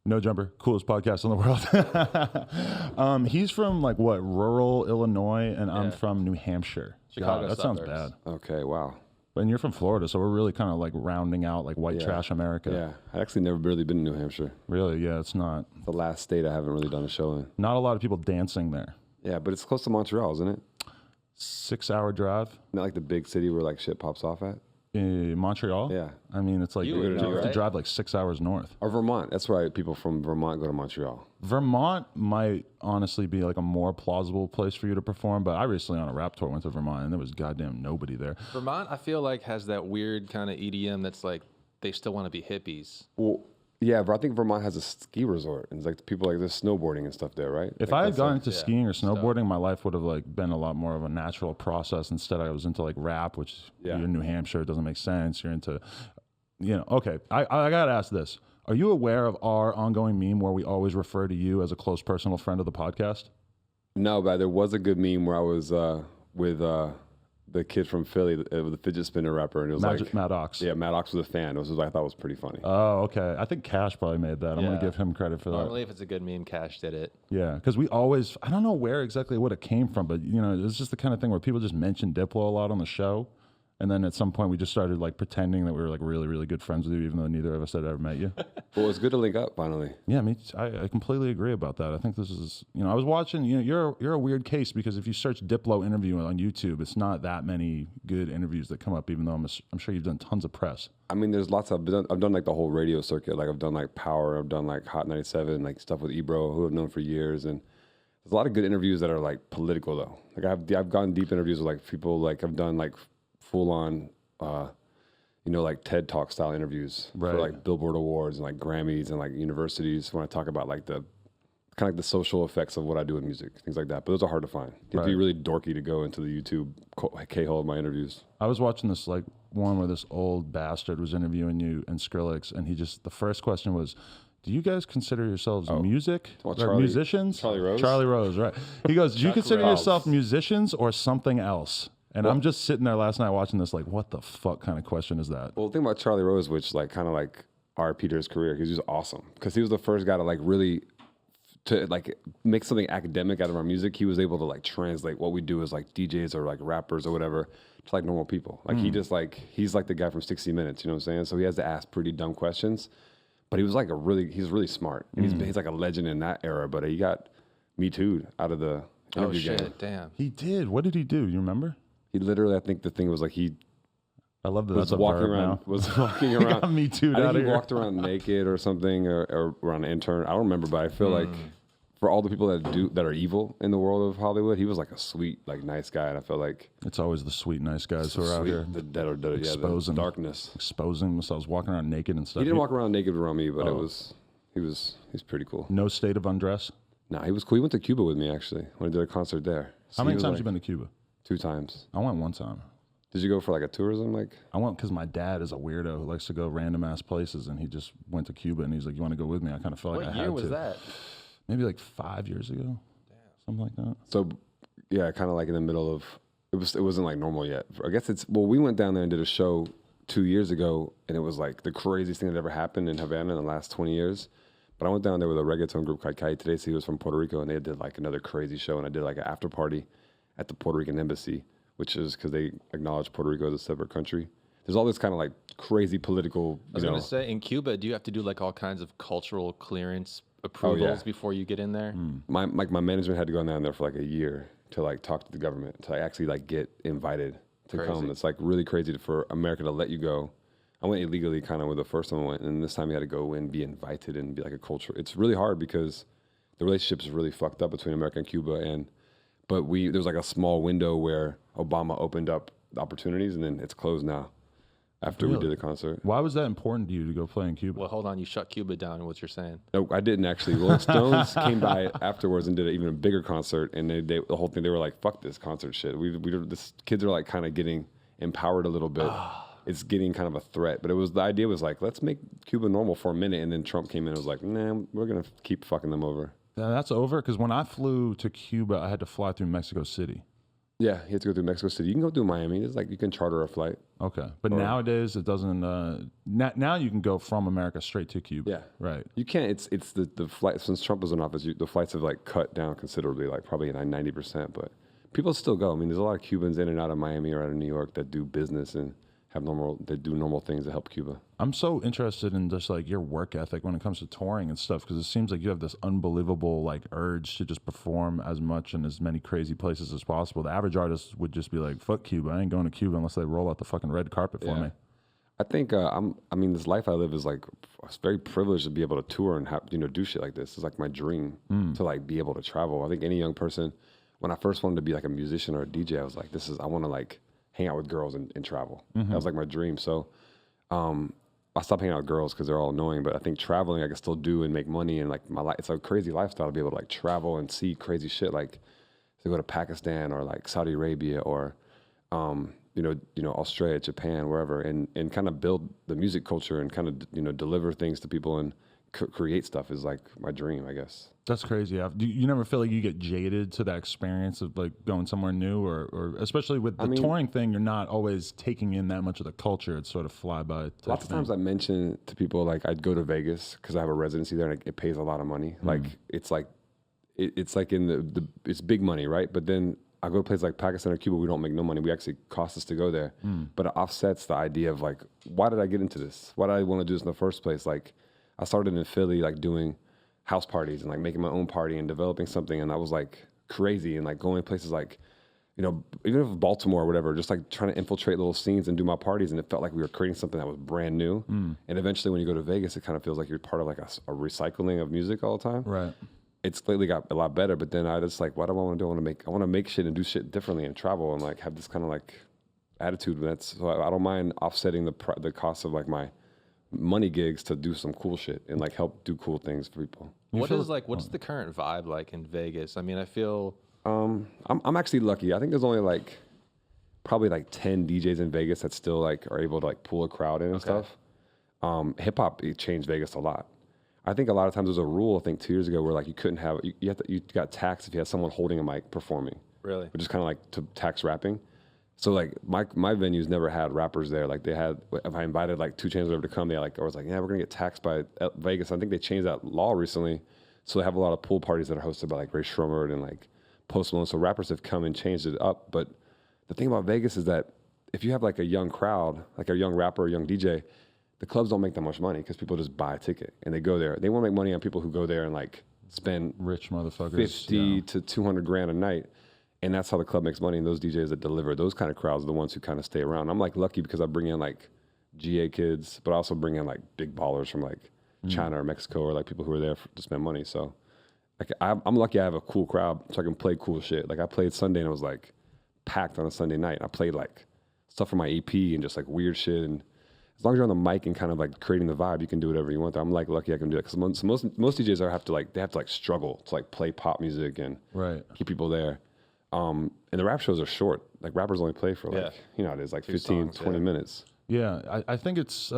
No Jumper, coolest podcast in the world. He's from like what, rural Illinois, and I'm from New Hampshire. Chicago. God, that suburbs. sounds bad. Okay, wow. And you're from Florida, so we're really kind of like rounding out like white trash America. Yeah, I've actually never really been to New Hampshire. Really? Yeah, it's not. It's the last state I haven't really done a show in. Not a lot of people dancing there. Yeah, but it's close to Montreal, isn't it? 6-hour drive. Not like the big city where like shit pops off at. In Montreal? Yeah. I mean, it's like you have to right? drive like 6 hours north. Or Vermont. That's why people from Vermont go to Montreal. Vermont might honestly be like a more plausible place for you to perform, but I recently on a rap tour went to Vermont and there was goddamn nobody there. Vermont, I feel like, has that weird kind of EDM that's like they still want to be hippies. Well, yeah, but I think Vermont has a ski resort, and it's like people like there's snowboarding and stuff there, right? If like I had gone into yeah, skiing or snowboarding, my life would have like been a lot more of a natural process. Instead, I was into like rap, which you're in New Hampshire, it doesn't make sense. You're into, okay. I gotta ask this: are you aware of our ongoing meme where we always refer to you as a close personal friend of the podcast? No, but there was a good meme where I was with the kid from Philly, the fidget spinner rapper, and it was like Mad Ox. Yeah, Mad Ox was a fan. It was I thought was pretty funny. Oh, okay. I think Cash probably made that. I'm gonna give him credit for that. Normally, if it's a good meme, Cash did it. Yeah, because we always, I don't know where exactly what it came from, but it's just the kind of thing where people just mention Diplo a lot on the show. And then at some point we just started like pretending that we were like really, really good friends with you, even though neither of us had ever met you. Well, it's good to link up finally. Yeah, I completely agree about that. I think this is, I was watching, you're a weird case because if you search Diplo interview on YouTube, it's not that many good interviews that come up, even though I'm sure you've done tons of press. I mean, there's lots I've done like the whole radio circuit. Like I've done like Power, I've done like Hot 97, like stuff with Ebro, who I've known for years. And there's a lot of good interviews that are like political though. Like I've gone deep interviews with like people, like I've done like full on, like TED Talk style interviews for like Billboard Awards and like Grammys and like universities when I talk about like the kind of like the social effects of what I do with music, things like that. But those are hard to find. You have to be really dorky to go into the YouTube K-hole of my interviews. I was watching this like one where this old bastard was interviewing you and Skrillex, and the first question was, do you guys consider yourselves musicians? Charlie Rose? Charlie Rose, right. He goes, do you consider yourself musicians or something else? And I'm just sitting there last night watching this like, what the fuck kind of question is that? Well, the thing about Charlie Rose, which like kind of like RIP to his career, because he was awesome. Because he was the first guy to like really to like make something academic out of our music. He was able to like translate what we do as like DJs or like rappers or whatever to like normal people. Like he just like, he's like the guy from 60 Minutes, you know what I'm saying? So he has to ask pretty dumb questions, but he was like he's really smart. And he's like a legend in that era, but he got Me Too'd out of the interview game. Damn. He did. What did he do? You remember? He literally, I think the thing was like I love that. was walking around. Me too. I think he walked around naked or something, or around an intern. I don't remember, but I feel like for all the people that are evil in the world of Hollywood, he was like a sweet, like nice guy, and I felt like it's always the sweet, nice guys who are out here exposing the darkness, exposing themselves, walking around naked and stuff. He didn't walk around naked around me, but he's pretty cool. No state of undress. Nah, he was cool. He went to Cuba with me actually when I did a concert there. So how many times you been to Cuba? 2 times. I went 1 time. Did you go for like a tourism? Like I went because my dad is a weirdo who likes to go random ass places, and he just went to Cuba, and he's like, "You want to go with me?" I kind of felt like I had to. What year was that? Maybe like 5 years ago. Damn. Something like that. So, yeah, kind of like in the middle of it wasn't like normal yet. I guess we went down there and did a show 2 years ago, and it was like the craziest thing that ever happened in Havana in the last 20 years. But I went down there with a reggaeton group called Kai today. So he was from Puerto Rico, and they did like another crazy show, and I did like an after party at the Puerto Rican embassy, which is because they acknowledge Puerto Rico as a separate country. There's all this kind of like crazy political. I was going to say, in Cuba, do you have to do like all kinds of cultural clearance approvals before you get in there? My management had to go down there for like a year to like talk to the government to actually like get invited to come. It's like really crazy for America to let you go. I went illegally kind of with the first time I went, and this time you had to go and be invited and be like a culture. It's really hard because the relationship is really fucked up between America and Cuba, but there was like a small window where Obama opened up the opportunities, and then it's closed now after we did the concert. Why was that important to you to go play in Cuba? Well, hold on. You shut Cuba down, what you're saying. No, I didn't actually. Rolling Stones came by afterwards and did an even bigger concert, and they the whole thing, they were like, fuck this concert shit. Kids are like kind of getting empowered a little bit. It's getting kind of a threat, but the idea was like, let's make Cuba normal for a minute, and then Trump came in and was like, nah, we're going to keep fucking them over. That's over, because when I flew to Cuba, I had to fly through Mexico City. Yeah, you have to go through Mexico City. You can go through Miami. It's like you can charter a flight. Okay, but nowadays it doesn't. Now you can go from America straight to Cuba. Yeah, right. You can't. It's the flight since Trump was in office. The flights have like cut down considerably, like probably 90%. But people still go. I mean, there's a lot of Cubans in and out of Miami or out of New York that do business and do normal things to help Cuba. I'm so interested in just like your work ethic when it comes to touring and stuff, because it seems like you have this unbelievable like urge to just perform as much in as many crazy places as possible. The average artist would just be like, fuck Cuba, I ain't going to Cuba unless they roll out the fucking red carpet for me. I think I mean, this life I live is like, it's very privileged to be able to tour and have, do shit like this. It's like my dream to like be able to travel. I think any young person, when I first wanted to be like a musician or a DJ, I was like, I want to like hang out with girls and travel. That was like my dream. So I stopped hanging out with girls because they're all annoying, but I think traveling I can still do and make money, and like my life, it's a crazy lifestyle to be able to like travel and see crazy shit, like to go to Pakistan or like Saudi Arabia or Australia, Japan, wherever, and kind of build the music culture and kind of deliver things to people and create stuff is like my dream, I guess. That's crazy. You never feel like you get jaded to that experience of like going somewhere new, or especially with the touring thing, you're not always taking in that much of the culture. It's sort of fly-by. Lots of times I mention to people like I'd go to Vegas because I have a residency there and it pays a lot of money. Like it's like in it's big money, right? But then I go to places like Pakistan or Cuba, we don't make no money. We actually cost us to go there. But it offsets the idea of like, why did I get into this? Why did I want to do this in the first place? Like I started in Philly, like doing house parties and like making my own party and developing something, and that was like crazy, and like going places like, even if Baltimore or whatever, just like trying to infiltrate little scenes and do my parties, and it felt like we were creating something that was brand new. And eventually when you go to Vegas, it kind of feels like you're part of like a recycling of music all the time. Right. It's lately got a lot better, but then I just like, what do I want to do? I want to make shit and do shit differently and travel and like have this kind of like attitude. So I don't mind offsetting the cost of like my money gigs to do some cool shit and like help do cool things for people. What's the current vibe like in Vegas? I mean, I feel I'm actually lucky. I think there's only like probably like 10 DJs in Vegas that still like are able to like pull a crowd in and stuff. Hip hop, it changed Vegas a lot. I think a lot of times there's a rule, I think 2 years ago, where like you couldn't have, you got taxed if you had someone holding a mic performing. Really? Which is kind of like to tax rapping. So like my venues never had rappers there. Like they had, if I invited like 2 Chainz or whatever to come, I was like, yeah, we're gonna get taxed by Vegas. I think they changed that law recently. So they have a lot of pool parties that are hosted by like Ray Shrummer and like Post Malone. So rappers have come and changed it up. But the thing about Vegas is that if you have like a young crowd, like a young rapper, a young DJ, the clubs don't make that much money because people just buy a ticket and they go there. They want to make money on people who go there and like spend rich motherfuckers 50 to 200 grand a night. And that's how the club makes money. And those DJs that deliver those kind of crowds are the ones who kind of stay around. I'm like lucky because I bring in like GA kids, but I also bring in like big ballers from like China or Mexico, or like people who are there to spend money. So like I'm lucky I have a cool crowd so I can play cool shit. Like I played Sunday and it was like packed on a Sunday night. And I played like stuff from my EP and just like weird shit. And as long as you're on the mic and kind of like creating the vibe, you can do whatever you want. I'm like lucky I can do it because most DJs have to struggle to like play pop music and keep people there. And the rap shows are short. Like rappers only play for like, it is like 15, 20 minutes. Yeah, I think it's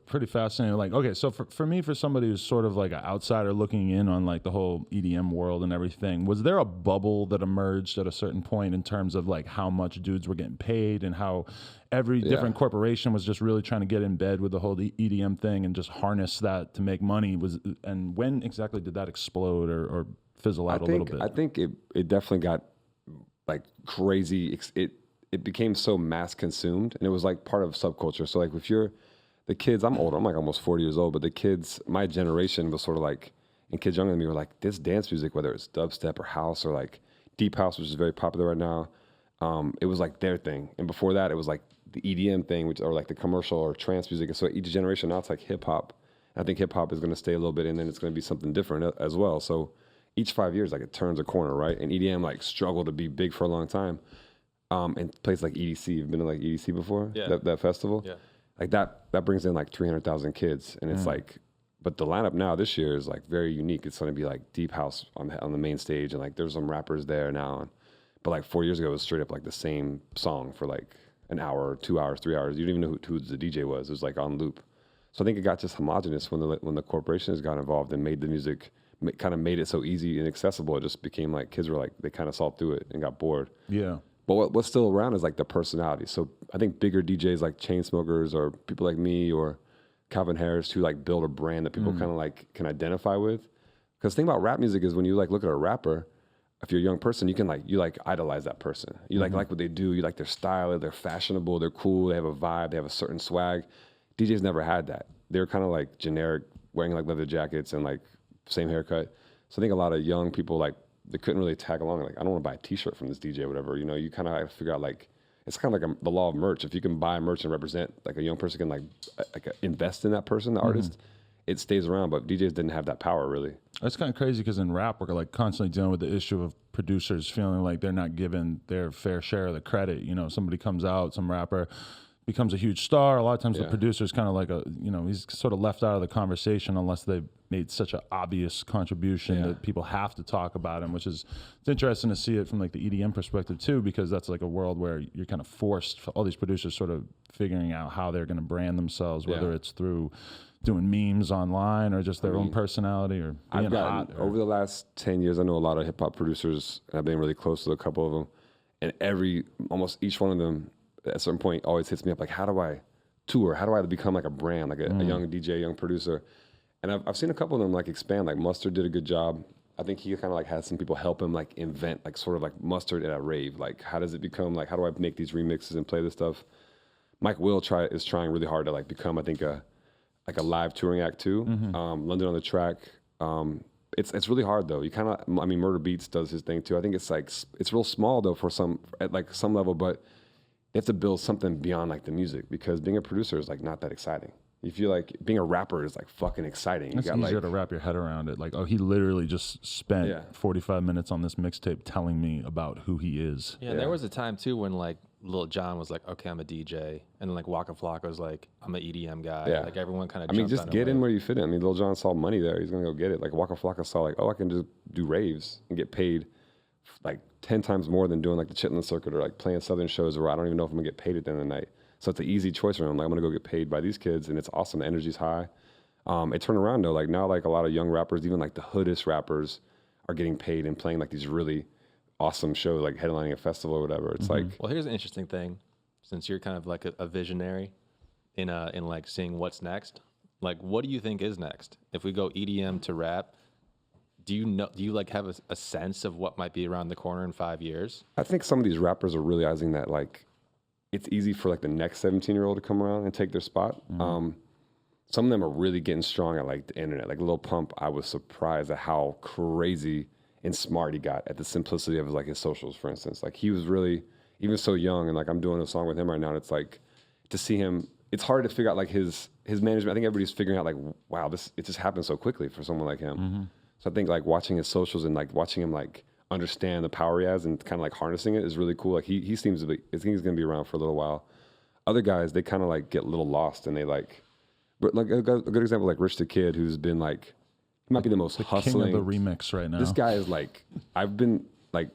pretty fascinating. Like, okay, so for me, for somebody who's sort of like an outsider looking in on like the whole EDM world and everything, was there a bubble that emerged at a certain point in terms of like how much dudes were getting paid and how every different corporation was just really trying to get in bed with the whole EDM thing and just harness that to make money? And when exactly did that explode or fizzle out a little bit? I think it definitely got like crazy. It became so mass consumed, and it was like part of subculture. So like if you're the kids, I'm older, I'm like almost 40 years old, but the kids, my generation was sort of like, and kids younger than me were like, this dance music, whether it's dubstep or house or like deep house, which is very popular right now, it was like their thing. And before that, it was like the EDM thing, or like the commercial or trance music. And so each generation now it's like hip hop. I think hip hop is going to stay a little bit, and then it's going to be something different as well. So each 5 years, like it turns a corner, right? And EDM like struggled to be big for a long time. And places like EDC, you've been to like EDC before? Yeah. That festival? Yeah. Like that brings in like 300,000 kids. And it's like, but the lineup now this year is like very unique. It's going to be like deep house on the main stage. And like there's some rappers there now. But like 4 years ago, it was straight up like the same song for like an hour, 2 hours, 3 hours. You didn't even know who the DJ was. It was like on loop. So I think it got just homogenous when the corporations got involved and made the music, kind of made it so easy and accessible. It just became like kids were like, they kind of saw through it and got bored. Yeah. But what's still around is like the personality. So I think bigger DJs like Chainsmokers or people like me or Calvin Harris who like build a brand that people kind of like can identify with. Because the thing about rap music is when you like look at a rapper, if you're a young person, you can like idolize that person. You like what they do. You like their style. They're fashionable. They're cool. They have a vibe. They have a certain swag. DJs never had that. They're kind of like generic, wearing like leather jackets and like same haircut. So I think a lot of young people like they couldn't really tag along. Like I don't want to buy a T-shirt from this DJ or whatever. You know, you kind of have to figure out like it's kind of like the law of merch. If you can buy merch and represent, like a young person can like invest in that person, the artist. It stays around, but DJs didn't have that power really. That's kind of crazy because in rap, we're like constantly dealing with the issue of producers feeling like they're not given their fair share of the credit. You know, somebody comes out, some rapper becomes a huge star. A lot of times the producer's kind of like he's sort of left out of the conversation unless they've made such an obvious contribution that people have to talk about him, which is, it's interesting to see it from like the EDM perspective too, because that's like a world where you're kind of forced, all these producers sort of figuring out how they're going to brand themselves, whether it's through doing memes online or just their own personality or being hot. Over the last 10 years, I know a lot of hip hop producers, and I've been really close to a couple of them, and almost each one of them at a certain point always hits me up like, how do I tour? How do I become like a brand, like a young DJ, young producer? And I've seen a couple of them like expand, like Mustard did a good job. I think he kind of like had some people help him like invent like sort of like Mustard at a rave. Like how does it become, like how do I make these remixes and play this stuff? Mike Will is trying really hard to like become, I think, a live touring act too. London on the Track. It's really hard though. You kind of, I mean, Murder Beats does his thing too. I think it's like, it's real small though at like some level, but you have to build something beyond like the music because being a producer is like not that exciting. You feel like being a rapper is like fucking exciting. It's easier to wrap your head around it. Like, oh, he literally just spent 45 minutes on this mixtape telling me about who he is. Yeah, there was a time too when like Lil Jon was like, okay, I'm a DJ. And then like Waka Flocka was like, I'm an EDM guy. Yeah. Like everyone kind of just get in where you fit in. I mean, Lil Jon saw money there. He's going to go get it. Like Waka Flocka saw like, oh, I can just do raves and get paid like 10 times more than doing like the Chitlin circuit or like playing Southern shows where I don't even know if I'm going to get paid at the end of the night. So it's an easy choice for him. Like, I'm going to go get paid by these kids, and it's awesome. The energy's high. It turned around, though. Like, now, like, a lot of young rappers, even, like, the hoodest rappers are getting paid and playing, like, these really awesome shows, like headlining a festival or whatever. It's like... Well, here's an interesting thing. Since you're kind of, like, a visionary in like, seeing what's next, like, what do you think is next? If we go EDM to rap, do you, like, have a sense of what might be around the corner in 5 years? I think some of these rappers are realizing that, like, it's easy for like the next 17-year-old to come around and take their spot. Some of them are really getting strong at like the internet. Like Lil Pump, I was surprised at how crazy and smart he got at the simplicity of like his socials, for instance. Like he was really, even so young, and like I'm doing a song with him right now, and it's like to see him, it's hard to figure out like his management. I think everybody's figuring out like, wow, it just happened so quickly for someone like him. So I think like watching his socials and like watching him like understand the power he has and kind of like harnessing it is really cool. Like he seems to be, I think he's going to be around for a little while. Other guys, they kind of like get a little lost and they like, but like a good example, like Rich the Kid, who's been like, he might be the most hustling. King of the remix right now. This guy is like, I've been like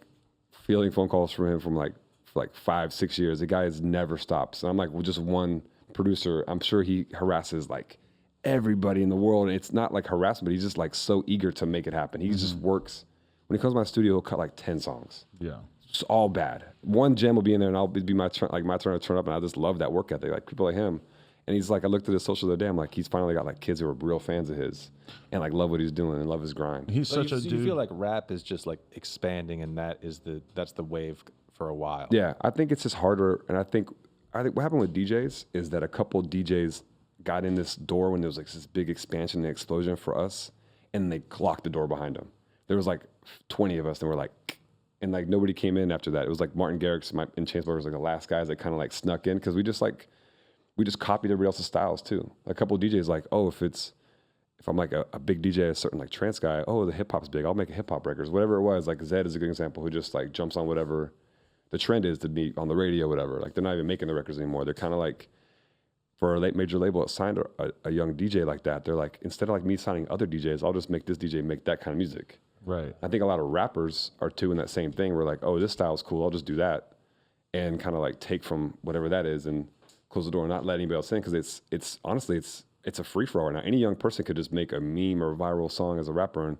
fielding phone calls from him from like, for like 5-6 years. The guy has never stopped. So I'm like, well, just one producer. I'm sure he harasses like everybody in the world. And it's not like harassment, but he's just like so eager to make it happen. He just works. When he comes to my studio, he'll cut like 10 songs. Yeah. It's all bad. One gem will be in there and it'll be my turn to turn up, and I just love that work ethic. Like people like him. And he's like, I looked at his social the other day, I'm like, he's finally got like kids who are real fans of his and like love what he's doing and love his grind. He's such a dude. You feel like rap is just like expanding and that's the wave for a while. Yeah, I think it's just harder. And I think what happened with DJs is that a couple of DJs got in this door when there was like this big expansion and explosion for us, and they locked the door behind them. There was like 20 of us, and we're like, and like nobody came in after that. It was like Martin Garrix and Chainsmokers was like the last guys that kind of like snuck in because we just copied everybody else's styles too. A couple of DJs like, oh, if I'm like a big DJ, a certain like trance guy, oh, the hip hop's big, I'll make a hip hop records, whatever it was. Like Zed is a good example who just like jumps on whatever the trend is to be on the radio, whatever. Like they're not even making the records anymore. They're kind of like, for a major label that signed a young DJ like that, they're like, instead of like me signing other DJs, I'll just make this DJ make that kind of music. Right. I think a lot of rappers are too in that same thing. We're like, oh, this style's cool, I'll just do that, and kind of like take from whatever that is and close the door and not let anybody else in, because it's honestly it's a free for all right now. Any young person could just make a meme or a viral song as a rapper and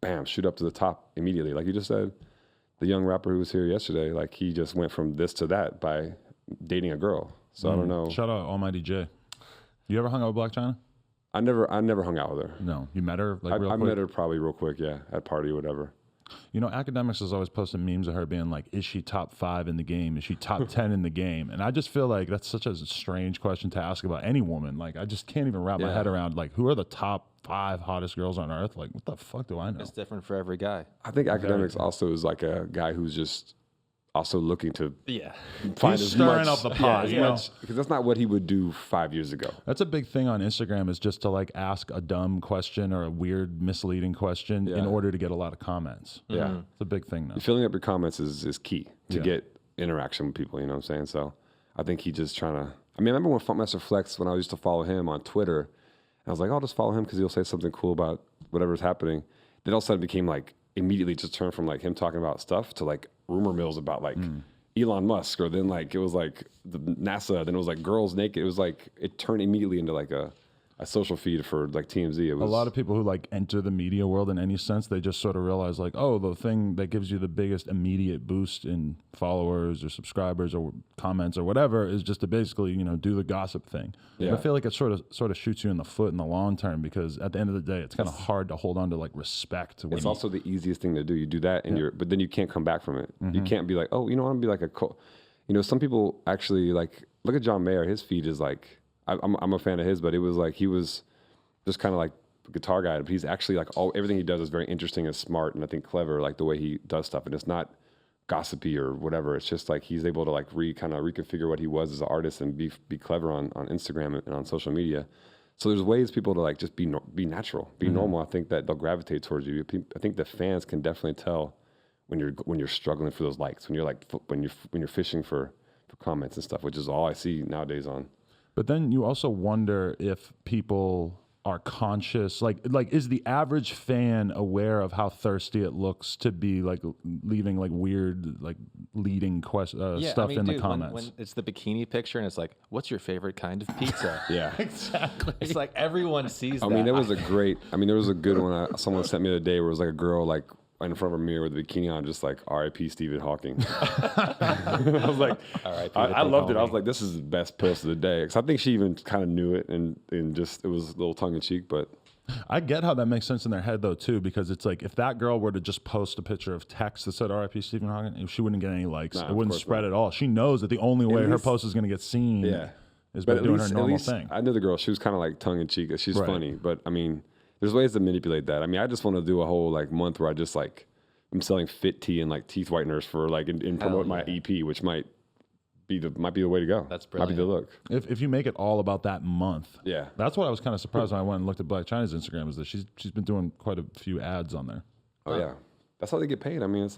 bam, shoot up to the top immediately. Like you just said, the young rapper who was here yesterday, like he just went from this to that by dating a girl. So I don't know. Shout out Almighty J. You ever hung out with Black China? I never hung out with her. No, you met her like real I quick? met her probably real quick, yeah, at a party or whatever. You know, Academics is always posting memes of her being like, is she top 5 in the game? Is she top 10 in the game? And I just feel like that's such a strange question to ask about any woman. Like, I just can't even wrap my head around, like, who are the top 5 hottest girls on earth? Like, what the fuck do I know? It's different for every guy. I think Academics also is like a guy who's just also looking to find He's as stirring much, up the pot, you know? because that's not what he would do 5 years ago. That's a big thing on Instagram, is just to like ask a dumb question or a weird misleading question in order to get a lot of comments. Yeah. It's a big thing now. Filling up your comments is key to get interaction with people, you know what I'm saying? So I think he just trying to, I mean, I remember when Funkmaster Flex, when I used to follow him on Twitter, and I was like, I'll just follow him because he'll say something cool about whatever's happening. Then all of a sudden it became like, immediately just turned from like him talking about stuff to like rumor mills about like Elon Musk, or then like it was like the NASA, then it was like girls naked. It was like it turned immediately into like a social feed for like TMZ. It was a lot of people who like enter the media world in any sense, they just sort of realize like, oh, the thing that gives you the biggest immediate boost in followers or subscribers or comments or whatever is just to basically, you know, do the gossip thing. Yeah. I feel like it sort of shoots you in the foot in the long term, because at the end of the day, it's kind of hard to hold on to like respect. It's also the easiest thing to do. You do that and but then you can't come back from it. You can't be like, oh, you know, I'm gonna be like you know, some people actually like, look at John Mayer. His feed is like, I'm a fan of his, but it was like he was just kind of like a guitar guy, but he's actually like everything he does is very interesting and smart, and I think clever, like the way he does stuff, and it's not gossipy or whatever. It's just like he's able to like kind of reconfigure what he was as an artist and be clever on Instagram and on social media. So there's ways people to like just be natural, be normal. I think that they'll gravitate towards you. I think the fans can definitely tell when you're struggling for those likes, when you're like when you're fishing for comments and stuff, which is all I see nowadays on. But then you also wonder if people are conscious, like is the average fan aware of how thirsty it looks to be like leaving like weird like leading stuff in the comments? When it's the bikini picture and it's like, what's your favorite kind of pizza? Yeah, exactly. It's like everyone sees that. I mean, there was a good one someone sent me the other day where it was like a girl like in front of a mirror with a bikini on, just like R.I.P. Stephen Hawking. I was like, I loved it. I was like, this is the best post of the day. Because I think she even kind of knew it and just, it was a little tongue in cheek, but. I get how that makes sense in their head though too, because it's like if that girl were to just post a picture of text that said R.I.P. Stephen Hawking, she wouldn't get any likes. It wouldn't spread at all. She knows that the only way her post is going to get seen is by doing her normal thing. I knew the girl. She was kind of like tongue in cheek. She's funny, but I mean, there's ways to manipulate that. I mean, I just want to do a whole like month where I just like, I'm selling fit tea and like teeth whiteners for like and promote my EP, which might be the way to go. That's brilliant. Might be the look. If you make it all about that month, that's what I was kind of surprised when I went and looked at Black China's Instagram, is that she's been doing quite a few ads on there. Oh yeah, that's how they get paid. I mean, it's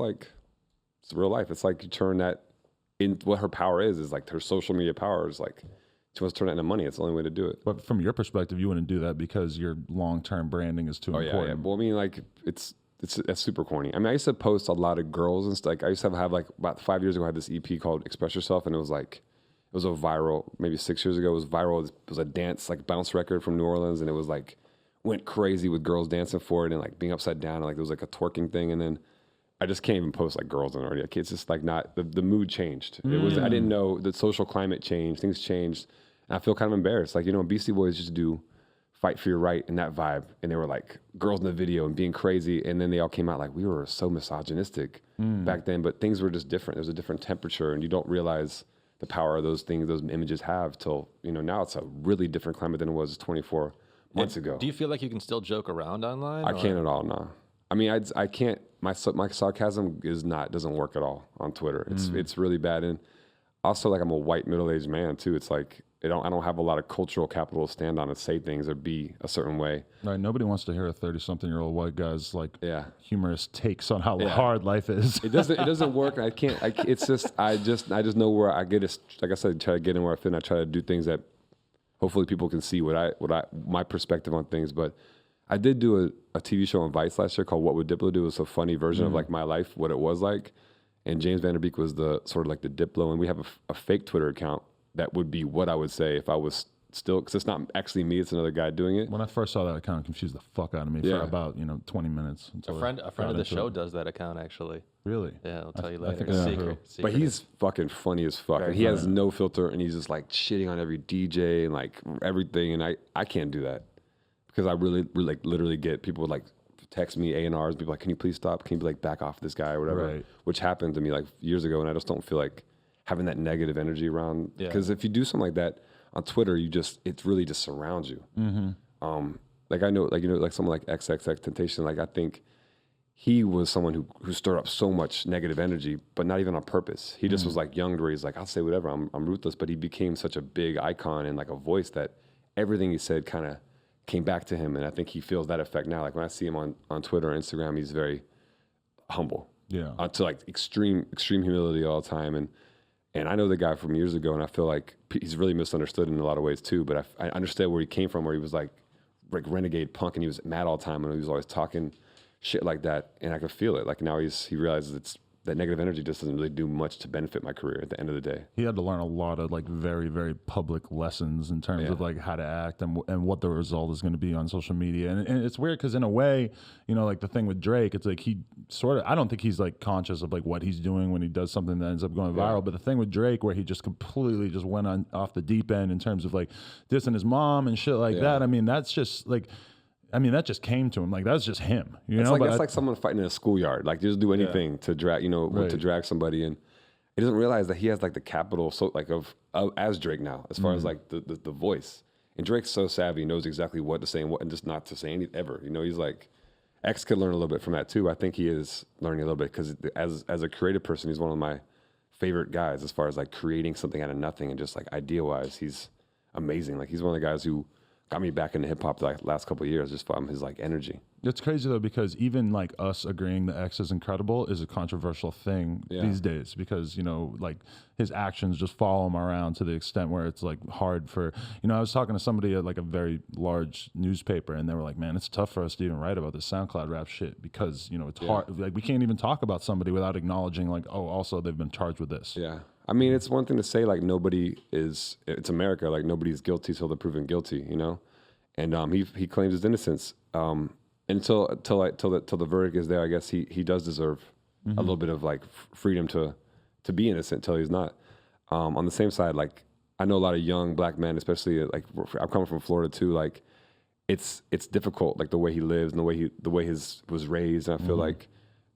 real life. It's like you turn that in. What her power is like her social media power is like. She wants to turn that into money. It's the only way to do it. But from your perspective, you wouldn't do that because your long-term branding is too important. Yeah. Well, I mean, like that's super corny. I mean, I used to post a lot of girls and stuff. Like I used to have like about 5 years ago, I had this EP called Express Yourself, and it was a viral, maybe 6 years ago, it was viral. It was a dance, like bounce record from New Orleans, and it was like, went crazy with girls dancing for it and like being upside down, and like there was like a twerking thing, and then I just can't even post like girls in already. Like, it's just like not, the mood changed. It was, I didn't know the social climate changed, things changed. And I feel kind of embarrassed. Like, you know, Beastie Boys just do Fight for Your Right and that vibe. And they were like girls in the video and being crazy. And then they all came out like, we were so misogynistic back then, but things were just different. There was a different temperature, and you don't realize the power of those things, those images have till, you know, now it's a really different climate than it was 24 months ago. Do you feel like you can still joke around online? I can't at all, no. I mean, I can't, my sarcasm doesn't work at all on Twitter. It's really bad. And also, like, I'm a white middle-aged man too. It's like, I don't have a lot of cultural capital to stand on and say things or be a certain way. Right. Nobody wants to hear a 30-something-year-old white guy's like humorous takes on how hard life is. It doesn't work. I can't. It's just I just know where I get it. Like I said, try to get in where I fit. And I try to do things that hopefully people can see my perspective on things. But I did do a TV show on Vice last year called What Would Diplo Do? It was a funny version of like my life, what it was like. And James Van Der Beek was the sort of like the Diplo, and we have a fake Twitter account that would be what I would say if I was still, because it's not actually me, it's another guy doing it. When I first saw that account, it confused the fuck out of me for about 20 minutes. A friend of the show does that account actually. Really? Yeah, I'll tell you later. Secret. But he's fucking funny as fuck. And he has no filter, and he's just like shitting on every DJ and like everything. And I can't do that because I really like literally get people like text me A&Rs, be like, can you please stop? Can you like back off this guy or whatever? Right. Which happened to me like years ago, and I just don't feel like having that negative energy around. Because if you do something like that on Twitter, it really just surrounds you. Like I know, like like someone like XXXTentacion, like I think he was someone who stirred up so much negative energy, but not even on purpose. He just was like young, where he's like, I'll say whatever, I'm ruthless. But he became such a big icon and like a voice that everything he said kind of came back to him. And I think he feels that effect now. Like when I see him on Twitter or Instagram, he's very humble. Yeah. To like extreme humility all the time. And I know the guy from years ago, and I feel like he's really misunderstood in a lot of ways too. But I understand where he came from, where he was like renegade punk, and he was mad all the time, and he was always talking shit like that. And I could feel it. Like now he realizes that negative energy just doesn't really do much to benefit my career at the end of the day. He had to learn a lot of like very, very public lessons in terms of like how to act and what the result is going to be on social media. And it's weird because in a way, like the thing with Drake, it's like he sort of, I don't think he's like conscious of like what he's doing when he does something that ends up going viral. But the thing with Drake where he just completely just went off the deep end in terms of like dissing his mom and shit like that. I mean, that's just like, that just came to him. Like, that's just him. It's like someone fighting in a schoolyard. Like, just do anything to drag, to drag somebody. And he doesn't realize that he has like the capital, so like of as Drake now, as far as like the voice. And Drake's so savvy, knows exactly what to say and what, and just not to say anything ever. He's like, X could learn a little bit from that too. I think he is learning a little bit because as a creative person, he's one of my favorite guys as far as like creating something out of nothing and just like idea wise, he's amazing. Like he's one of the guys who got me back into hip hop the last couple of years just from his like energy. It's crazy though because even like us agreeing that X is incredible is a controversial thing these days because like his actions just follow him around to the extent where it's like hard for I was talking to somebody at like a very large newspaper and they were like, man, it's tough for us to even write about this SoundCloud rap shit because it's hard, like we can't even talk about somebody without acknowledging like, oh, also they've been charged with this. I mean, it's one thing to say like it's America, like nobody's guilty till they're proven guilty, And he claims his innocence. Until the verdict is there, I guess he does deserve a little bit of like freedom to be innocent till he's not. On the same side, like I know a lot of young black men, especially like I'm coming from Florida too. Like it's difficult, like the way he lives and the way his was raised. And I feel like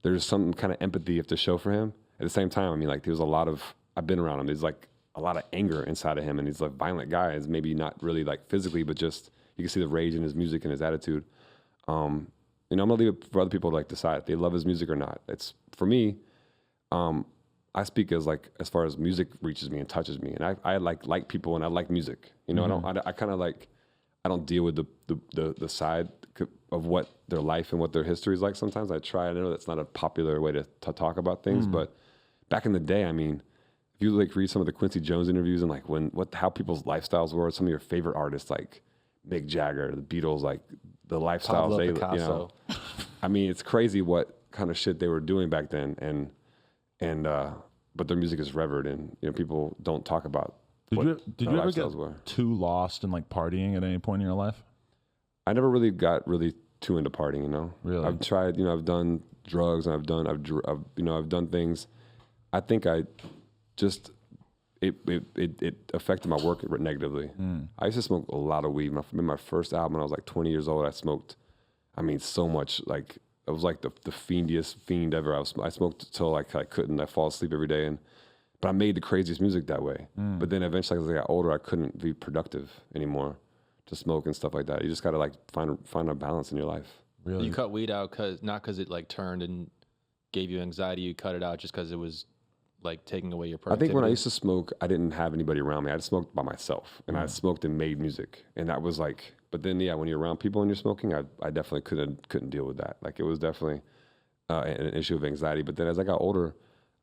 there's some kind of empathy you have to show for him. At the same time, I mean, like there's a lot of I've been around him. There's like a lot of anger inside of him, and he's like a violent guy. It's maybe not really like physically, but just you can see the rage in his music and his attitude. I'm gonna leave it for other people to like decide if they love his music or not. It's for me. I speak as far as music reaches me and touches me, and I like people and I like music. I don't deal with the side of what their life and what their history is like. Sometimes I try. I know that's not a popular way to talk about things, but back in the day, I mean, if you like read some of the Quincy Jones interviews and like how people's lifestyles were, some of your favorite artists like Mick Jagger, the Beatles, like the lifestyles Pablo Picasso. I mean, it's crazy what kind of shit they were doing back then, and but their music is revered, and people don't talk about. Did you ever get too lost in like partying at any point in your life? I never really got too into partying. Really, I've tried. I've done drugs, and I've done things. I think it affected my work negatively. I used to smoke a lot of weed. My first album, when I was like 20 years old, I smoked, so much. Like, it was like the fiendiest fiend ever. I smoked till like I couldn't. I fall asleep every day. But I made the craziest music that way. But then eventually, as I got older, I couldn't be productive anymore to smoke and stuff like that. You just got to like find a balance in your life. Really? You cut weed out not because it like turned and gave you anxiety. You cut it out just because it was like taking away your productivity. I think when I used to smoke, I didn't have anybody around me. I just smoked by myself, and I smoked and made music, and that was like. But then, when you're around people and you're smoking, I definitely couldn't deal with that. Like it was definitely an issue of anxiety. But then as I got older,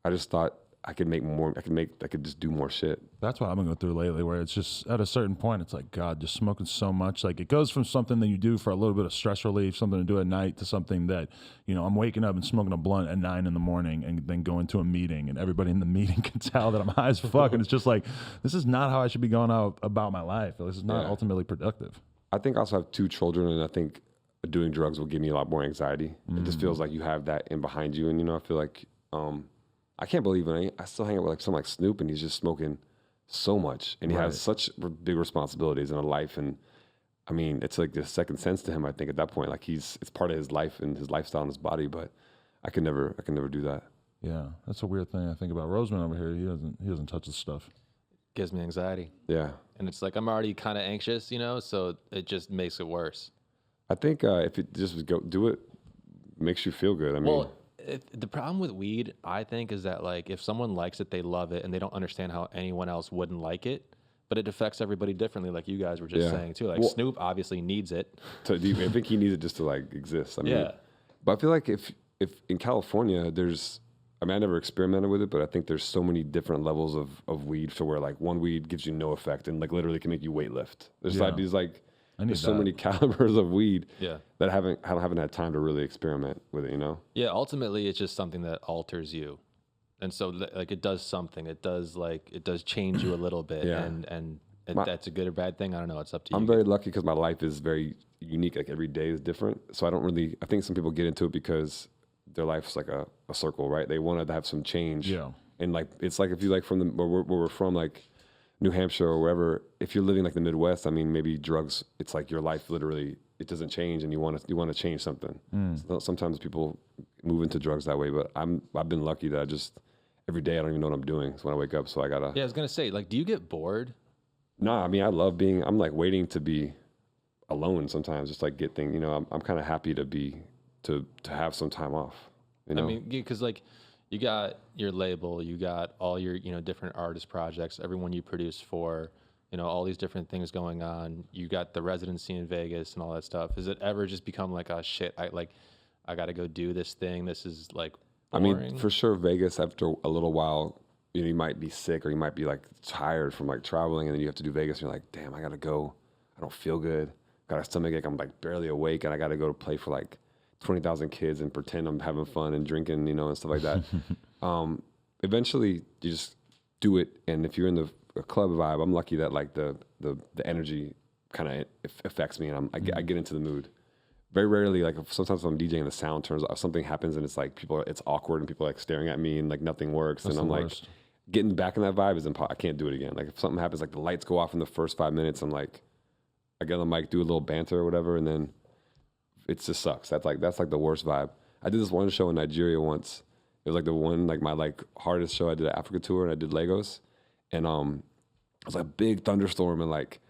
I just thought I could make more. I could just do more shit. That's what I've been going through lately, where it's just at a certain point, it's like, God, just smoking so much. Like, it goes from something that you do for a little bit of stress relief, something to do at night, to something that, you know, I'm waking up and smoking a blunt at 9 in the morning and then going to a meeting, and everybody in the meeting can tell that I'm high as fuck. And it's just like, this is not how I should be going out about my life. This is not ultimately productive. I think I also have 2 children, and I think doing drugs will give me a lot more anxiety. It just feels like you have that in behind you. And, you know, I feel like, I can't believe it. I still hang out with like someone like Snoop, and he's just smoking so much, and he has such big responsibilities in a life. And I mean, it's like the second sense to him. I think at that point, like it's part of his life and his lifestyle and his body. But I can never do that. Yeah, that's a weird thing I think about Roseman over here. He doesn't touch this stuff. Gives me anxiety. Yeah, and it's like I'm already kind of anxious, you know, so it just makes it worse. I think if it just go do it, makes you feel good. I mean. Well, the problem with weed, I think, is that like if someone likes it, they love it, and they don't understand how anyone else wouldn't like it. But it affects everybody differently, like you guys were just saying too. Like Snoop obviously needs it. I think he needs it just to like exist. I mean, but I feel like if in California, I never experimented with it, but I think there's so many different levels of weed. So where like one weed gives you no effect and like literally can make you weight lift. There's like these like. There's so many calibers of weed that I haven't had time to really experiment with it, you know? Yeah, ultimately it's just something that alters you. And so like it does something. It does change you a little bit. And that's a good or bad thing. I don't know. It's up to you. I'm very lucky because my life is very unique. Like every day is different. So I think some people get into it because their life's like a circle, right? They want to have some change. Yeah. And like, it's like if you like from where we're from, like, New Hampshire or wherever, if you're living like the Midwest, I mean, maybe drugs, it's like your life literally, it doesn't change and you want to change something. So sometimes people move into drugs that way, but I've been lucky that I just, every day I don't even know what I'm doing. So when I wake up, so I gotta. Yeah, I was going to say, like, do you get bored? No, I mean, I love I'm like waiting to be alone sometimes, just like get things, you know, I'm kind of happy to have some time off, you know? I mean, because like, you got your label, you got all your, you know, different artist projects, everyone you produce for, you know, all these different things going on. You got the residency in Vegas and all that stuff. Has it ever just become like, oh shit, I got to go do this thing. This is like boring. I mean, for sure, Vegas, after a little while, you know, you might be sick or you might be like tired from like traveling, and then you have to do Vegas and you're like, damn, I got to go. I don't feel good. Got a stomachache. I'm like barely awake, and I got to go to play for like 20,000 kids and pretend I'm having fun and drinking, you know, and stuff like that. Eventually you just do it. And if you're in the club vibe, I'm lucky that like the energy kind of affects me, and I get into the mood. Very rarely, like sometimes when I'm DJing, the sound turns off, something happens and it's like it's awkward and people are like staring at me and like nothing works. That's and I'm like, getting back in that vibe is impossible. I can't do it again. Like if something happens, like the lights go off in the first 5 minutes, I'm like, I get on the mic, do a little banter or whatever, and then it just sucks. That's like the worst vibe. I did this one show in Nigeria once. It was like the one like my like hardest show. I did an Africa tour and I did Lagos, and it was like a big thunderstorm, and like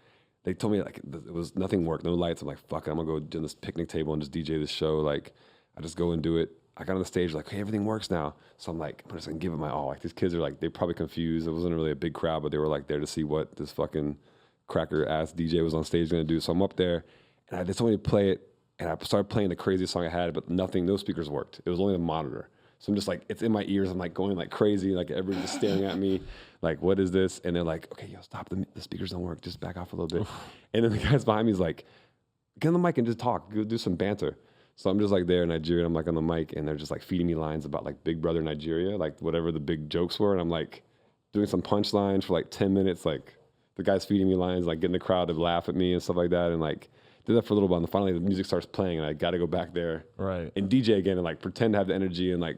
they told me like it was nothing worked, no lights. I'm like, fuck it, I'm gonna go do this picnic table and just DJ this show. Like I just go and do it. I got on the stage like, hey, everything works now. So I'm like, I'm just gonna give it my all. Like these kids are like, they're probably confused. It wasn't really a big crowd, but they were like there to see what this fucking cracker ass DJ was on stage gonna do. So I'm up there, and they told me to play it. And I started playing the craziest song I had, but no speakers worked. It was only the monitor. So I'm just like, it's in my ears. I'm like going like crazy. Like everybody's just staring at me. Like, what is this? And they're like, okay, yo, stop. The speakers don't work. Just back off a little bit. And then the guys behind me is like, get on the mic and just talk. Go do some banter. So I'm just like there in Nigeria. I'm like on the mic, and they're just like feeding me lines about like Big Brother Nigeria, like whatever the big jokes were. And I'm like doing some punchlines for like 10 minutes. Like the guy's feeding me lines, like getting the crowd to laugh at me and stuff like that. And like, did that for a little while, and finally the music starts playing, and I got to go back there and DJ again and like pretend to have the energy and like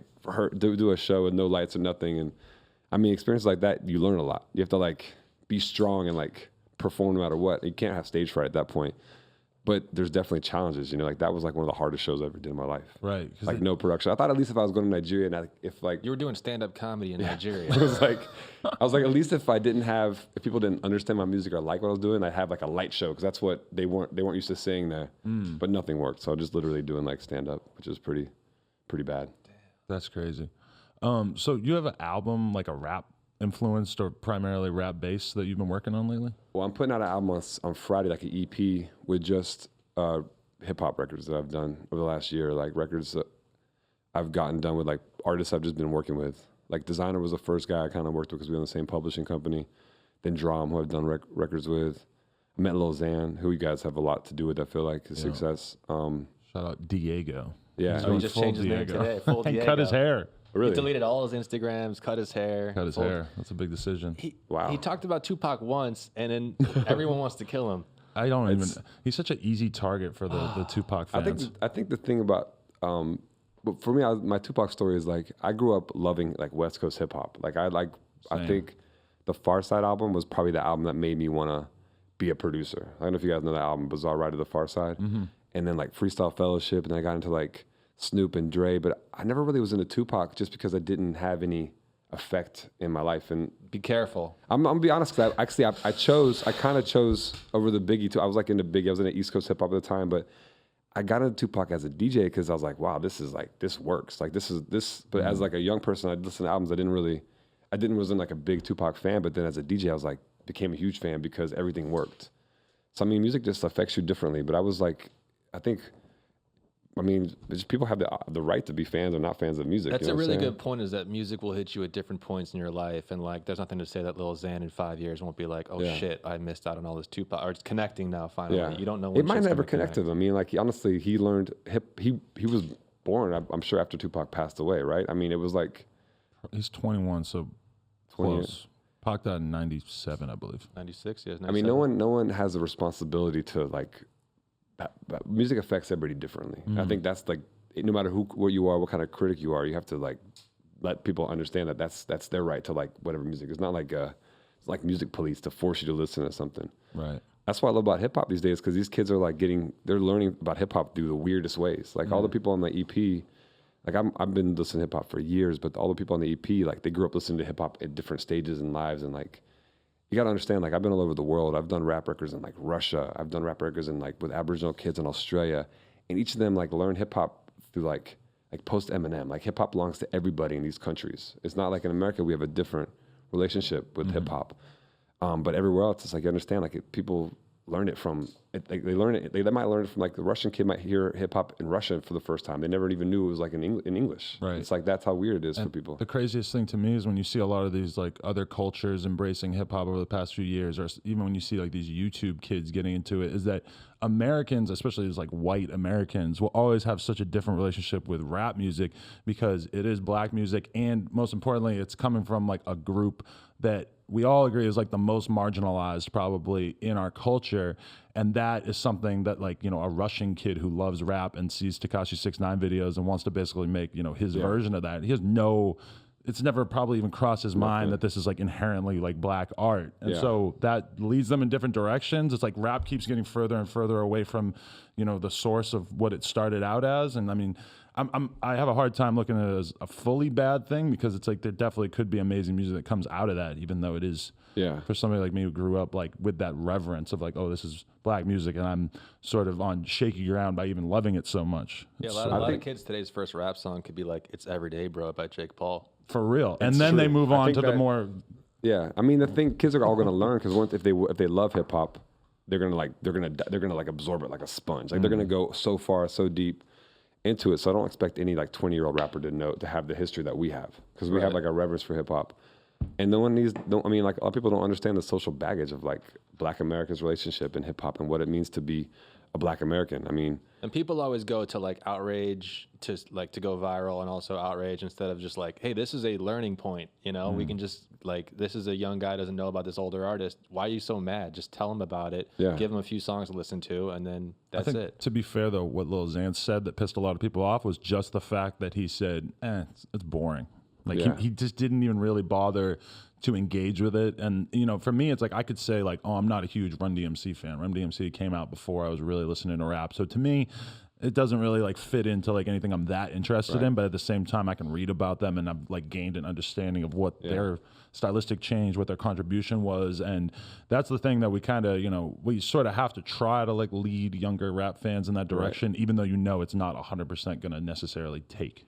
do a show with no lights or nothing. And I mean, experiences like that, you learn a lot. You have to like be strong and like perform no matter what. You can't have stage fright at that point. But there's definitely challenges, you know, like that was like one of the hardest shows I ever did in my life. Right. Like no production. I thought at least if I was going to Nigeria and if like. You were doing stand-up comedy in Nigeria. I was like, at least if people didn't understand my music or like what I was doing, I'd have like a light show, because that's what they weren't used to seeing there. But nothing worked. So I was just literally doing like stand-up, which is pretty bad. That's crazy. So you have an album, like a rap influenced or primarily rap based, that you've been working on lately? Well, I'm putting out an album on Friday, like an EP with just hip hop records that I've done over the last year, like records that I've gotten done with like artists I've just been working with. Like Designer was the first guy I kind of worked with because we were in the same publishing company. Then Drum, who I've done records with. I met Lil Xan, who you guys have a lot to do with, I feel like, his success. Shout out Diego. Yeah. He just changed his name today. Full And Diego. cut his hair. Really? He deleted all his Instagrams, cut his hair. Cut his hair. That's a big decision. Wow. He talked about Tupac once, and then everyone wants to kill him. I don't even. He's such an easy target for the Tupac fans. I think the thing about, but for me, my Tupac story is like I grew up loving like West Coast hip hop. Like I think the Far Side album was probably the album that made me want to be a producer. I don't know if you guys know that album, Bizarre Ride to the Far Side. Mm-hmm. And then like Freestyle Fellowship, and then I got into like Snoop and Dre, but I never really was into Tupac just because I didn't have any effect in my life. And Be careful. I'm gonna be honest, because I kind of chose over the Biggie too. I was like into Biggie. I was into East Coast hip hop at the time, but I got into Tupac as a DJ because I was like, wow, this works. Like this. But as like a young person, I'd listen to albums. Wasn't like a big Tupac fan, but then as a DJ, I was like, became a huge fan because everything worked. So I mean, music just affects you differently. But I was like, just people have the right to be fans or not fans of music. That's a really good point, is that music will hit you at different points in your life. And like, there's nothing to say that Lil Xan in 5 years won't be like, oh shit, I missed out on all this Tupac, or it's connecting now finally. Yeah. You don't know when it might never connect with him. I mean, like honestly, he learned he was born, I'm sure, after Tupac passed away, right? I mean, it was like He's 21, so 20 close. years. Pac died in 97, I believe. 96, yes. 97. I mean, no one has a responsibility to like. Music affects everybody differently. I think that's like, no matter what you are, what kind of critic you are, you have to like let people understand that that's their right to like whatever music. It's not like it's like music police to force you to listen to something. Right. That's what I love about hip hop these days, because these kids are like they're learning about hip hop through the weirdest ways. Like all the people on the EP, like I've been listening to hip hop for years, but all the people on the EP, like they grew up listening to hip hop at different stages in lives, and like you gotta understand, like I've been all over the world. I've done rap records in like Russia. I've done rap records in like with Aboriginal kids in Australia, and each of them like learn hip hop through like post Eminem. Like hip hop belongs to everybody in these countries. It's not like in America we have a different relationship with hip hop, but everywhere else it's like you understand, like people learn it from they learn it. They might learn it from like the Russian kid might hear hip hop in Russian for the first time. They never even knew it was like in English. Right. It's like that's how weird it is for people. The craziest thing to me is when you see a lot of these like other cultures embracing hip hop over the past few years, or even when you see like these YouTube kids getting into it, is that Americans, especially as like white Americans, will always have such a different relationship with rap music because it is black music, and most importantly, it's coming from like a group that we all agree is like the most marginalized probably in our culture. And that is something that like, you know, a Russian kid who loves rap and sees Tekashi 6ix9ine videos and wants to basically make, you know, his version of that. He has it's never probably even crossed his mind that this is like inherently like black art. And so that leads them in different directions. It's like rap keeps getting further and further away from, you know, the source of what it started out as. And I mean, I have a hard time looking at it as a fully bad thing, because it's like there definitely could be amazing music that comes out of that, even though it is for somebody like me who grew up like with that reverence of like, oh, this is black music, and I'm sort of on shaky ground by even loving it so much. Yeah, a lot of kids today's first rap song could be like "It's Everyday, Bro" by Jake Paul. For real. And then they move on to the more. Yeah, I mean the thing, kids are all going to learn, because once if they love hip hop, they're gonna absorb it like a sponge. Like they're gonna go so far, so deep into it. So I don't expect any like 20-year-old rapper to have the history that we have, because we have like a reverence for hip hop. And like a lot of people don't understand the social baggage of like Black America's relationship in hip hop and what it means to be a Black American. I mean, and people always go to like outrage to go viral, and also outrage instead of just like, hey, this is a learning point. You know, we can just like, this is a young guy doesn't know about this older artist. Why are you so mad? Just tell him about it. Yeah. Give him a few songs to listen to, and then that's it. To be fair though, what Lil Xan said that pissed a lot of people off was just the fact that he said, it's boring. Like he just didn't even really bother to engage with it. And, you know, for me, it's like I could say like, oh, I'm not a huge Run DMC fan. Run DMC came out before I was really listening to rap. So to me, it doesn't really like fit into like anything I'm that interested in. But at the same time, I can read about them, and I've like gained an understanding of what their stylistic change, what their contribution was. And that's the thing that we kind of, you know, we sort of have to try to like lead younger rap fans in that direction, even though, you know, it's not 100% going to necessarily take.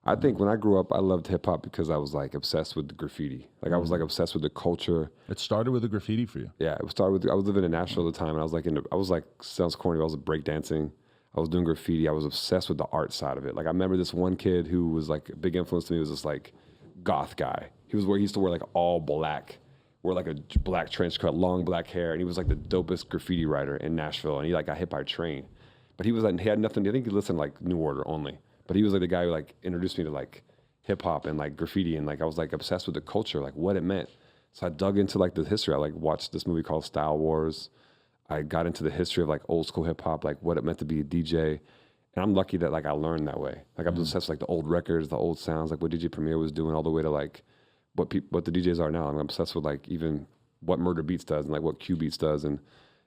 I think when I grew up, I loved hip hop because I was like obsessed with the graffiti. Like I was like obsessed with the culture. It started with the graffiti for you. Yeah, it started with, I was living in Nashville at the time, and I was like, sounds corny, but I was breakdancing. I was doing graffiti. I was obsessed with the art side of it. Like I remember this one kid who was like a big influence to me, was this like goth guy. He used to wear like all black, wear like a black trench coat, long black hair, and he was like the dopest graffiti writer in Nashville, and he like got hit by a train. But he was like, he had nothing, I think he listened to like New Order only. But he was like the guy who like introduced me to like hip hop and like graffiti, and like I was like obsessed with the culture, like what it meant. So I dug into like the history. I like watched this movie called Style Wars. I got into the history of like old school hip hop, like what it meant to be a DJ. And I'm lucky that like I learned that way. Like I'm obsessed with like the old records, the old sounds, like what DJ Premier was doing, all the way to like what the DJs are now. I'm obsessed with like even what Murder Beats does and like what Q Beats does. And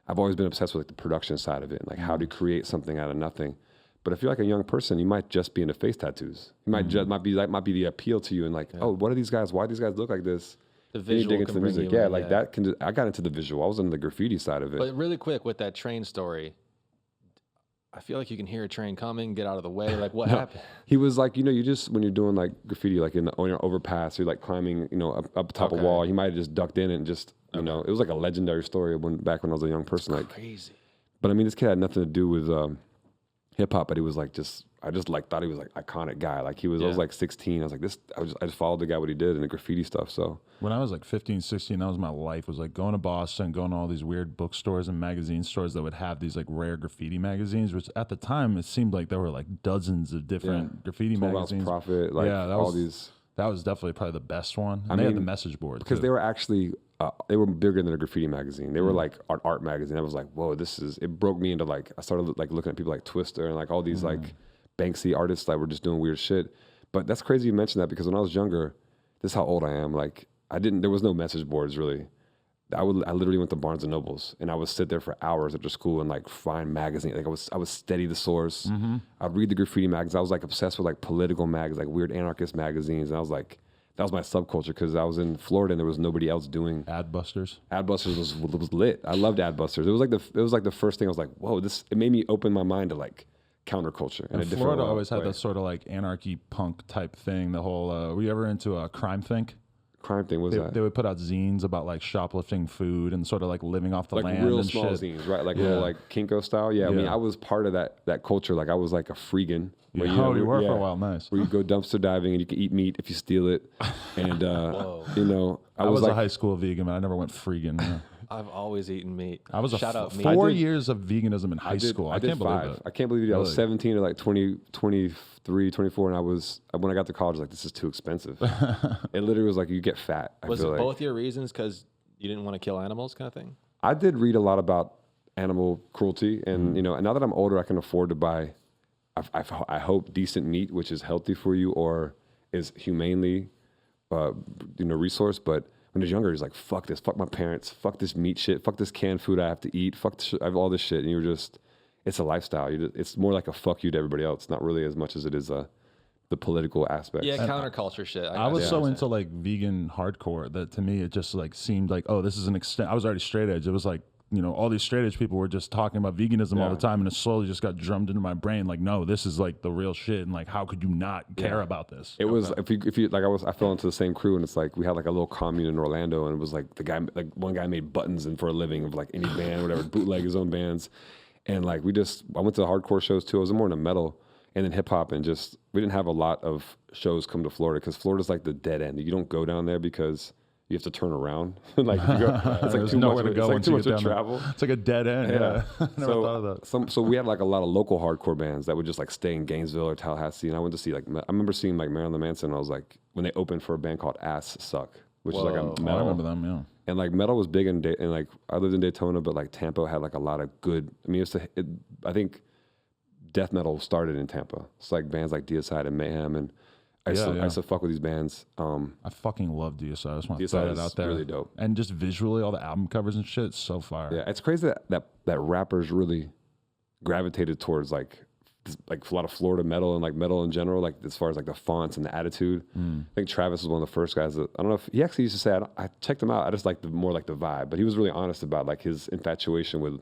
I've always been obsessed with like the production side of it, like how to create something out of nothing. But if you're like a young person, you might just be into face tattoos. You might just might be the appeal to you, and like, oh, what are these guys? Why do these guys look like this? The visual dig into the music. in, Like that can. I got into the visual. I was into the graffiti side of it. But really quick with that train story, I feel like you can hear a train coming, get out of the way. Like what happened? He was like, you just when you're doing like graffiti, like on your overpass, you're like climbing, up top of a wall. He might have just ducked in and just, it was like a legendary story back when I was a young person. Like crazy. But I mean, this kid had nothing to do with hip hop, but he was like I just like thought he was like iconic guy. Like he was, I was like 16. I was like I just followed the guy, what he did in the graffiti stuff. So when I was like 15, 16, that was my life, was like going to Boston, going to all these weird bookstores and magazine stores that would have these like rare graffiti magazines, which at the time it seemed like there were like dozens of different graffiti 12 magazines. Ounce Profit, like all these. That was definitely probably the best one. And they had the message board because they were actually they were bigger than a graffiti magazine. They were like art magazine. I was like, whoa, it broke me into like, I started like looking at people like Twister and like all these like Banksy artists that were just doing weird shit. But that's crazy you mentioned that, because when I was younger, this is how old I am. Like there was no message boards really. I literally went to Barnes and Nobles, and I would sit there for hours after school and like find magazines. Like I would study the source. I'd read the graffiti magazines. I was like obsessed with like political magazines, like weird anarchist magazines. And I was like, that was my subculture, because I was in Florida and there was nobody else doing. Adbusters. Adbusters was lit. I loved Adbusters. It was like the first thing I was like, whoa, it made me open my mind to like counterculture. And Florida always had that sort of like anarchy punk type thing. The whole, were you ever into a Crime Think? Crime thing was that? They would put out zines about like shoplifting food and sort of like living off the like land. Real and small shit. zines, right? Like little like Kinko style. Yeah, I mean, I was part of that culture. Like I was like a freegan. Where you were for a while, nice. Where you go dumpster diving and you can eat meat if you steal it. And I was like, a high school vegan, but I never went freegan. Yeah. I've always eaten meat. I was Shout out meat. 4 years of veganism in high school. I can't believe it. I can't believe it. I was 17 or like 20, 23, 24, and when I got to college, I was like, this is too expensive. It literally was like, you get fat. Was it both your reasons because you didn't want to kill animals kind of thing? I did read a lot about animal cruelty, and and now that I'm older, I can afford to buy, I hope, decent meat, which is healthy for you or is humanely, resourced. But when I was younger, it's like, fuck this, fuck my parents, fuck this meat shit, fuck this canned food I have to eat, fuck I have all this shit, and it's a lifestyle. It's more like a fuck you to everybody else, not really as much as it is the political aspect. Yeah, counterculture shit. I was so into like vegan hardcore that to me it just like seemed like, oh, this is an extent. I was already straight edge. It was like, all these straight edge people were just talking about veganism all the time, and it slowly just got drummed into my brain. Like, no, this is like the real shit, and like, how could you not care about this? It was if you like I fell into the same crew, and it's like we had like a little commune in Orlando, and it was like one guy made buttons and for a living of like any band, whatever, bootleg his own bands, and like I went to hardcore shows too. I was more into metal and then hip hop, and we didn't have a lot of shows come to Florida because Florida's like the dead end. You don't go down there because you have to turn around. Like you go, it's like too much. It's like too much to travel. It's like a dead end. Yeah, never thought of that. So we had like a lot of local hardcore bands that would just like stay in Gainesville or Tallahassee. And I went to see I remember seeing like Marilyn Manson. I was like, when they opened for a band called Ass Suck, which is like a metal. I remember them. Yeah. And like metal was big and like I lived in Daytona, but like Tampa had like a lot of good. I mean, I think death metal started in Tampa. It's like bands like Deicide and Mayhem, and I used to fuck with these bands. I fucking love Deicide. I just want to throw that out there. Really dope. And just visually, all the album covers and shit, it's so fire. Yeah, it's crazy that rappers really gravitated towards like a lot of Florida metal and like metal in general, like as far as like the fonts and the attitude. I think Travis was one of the first guys that, I don't know if he actually used to say, I checked him out, I just liked more like the vibe, but he was really honest about like his infatuation with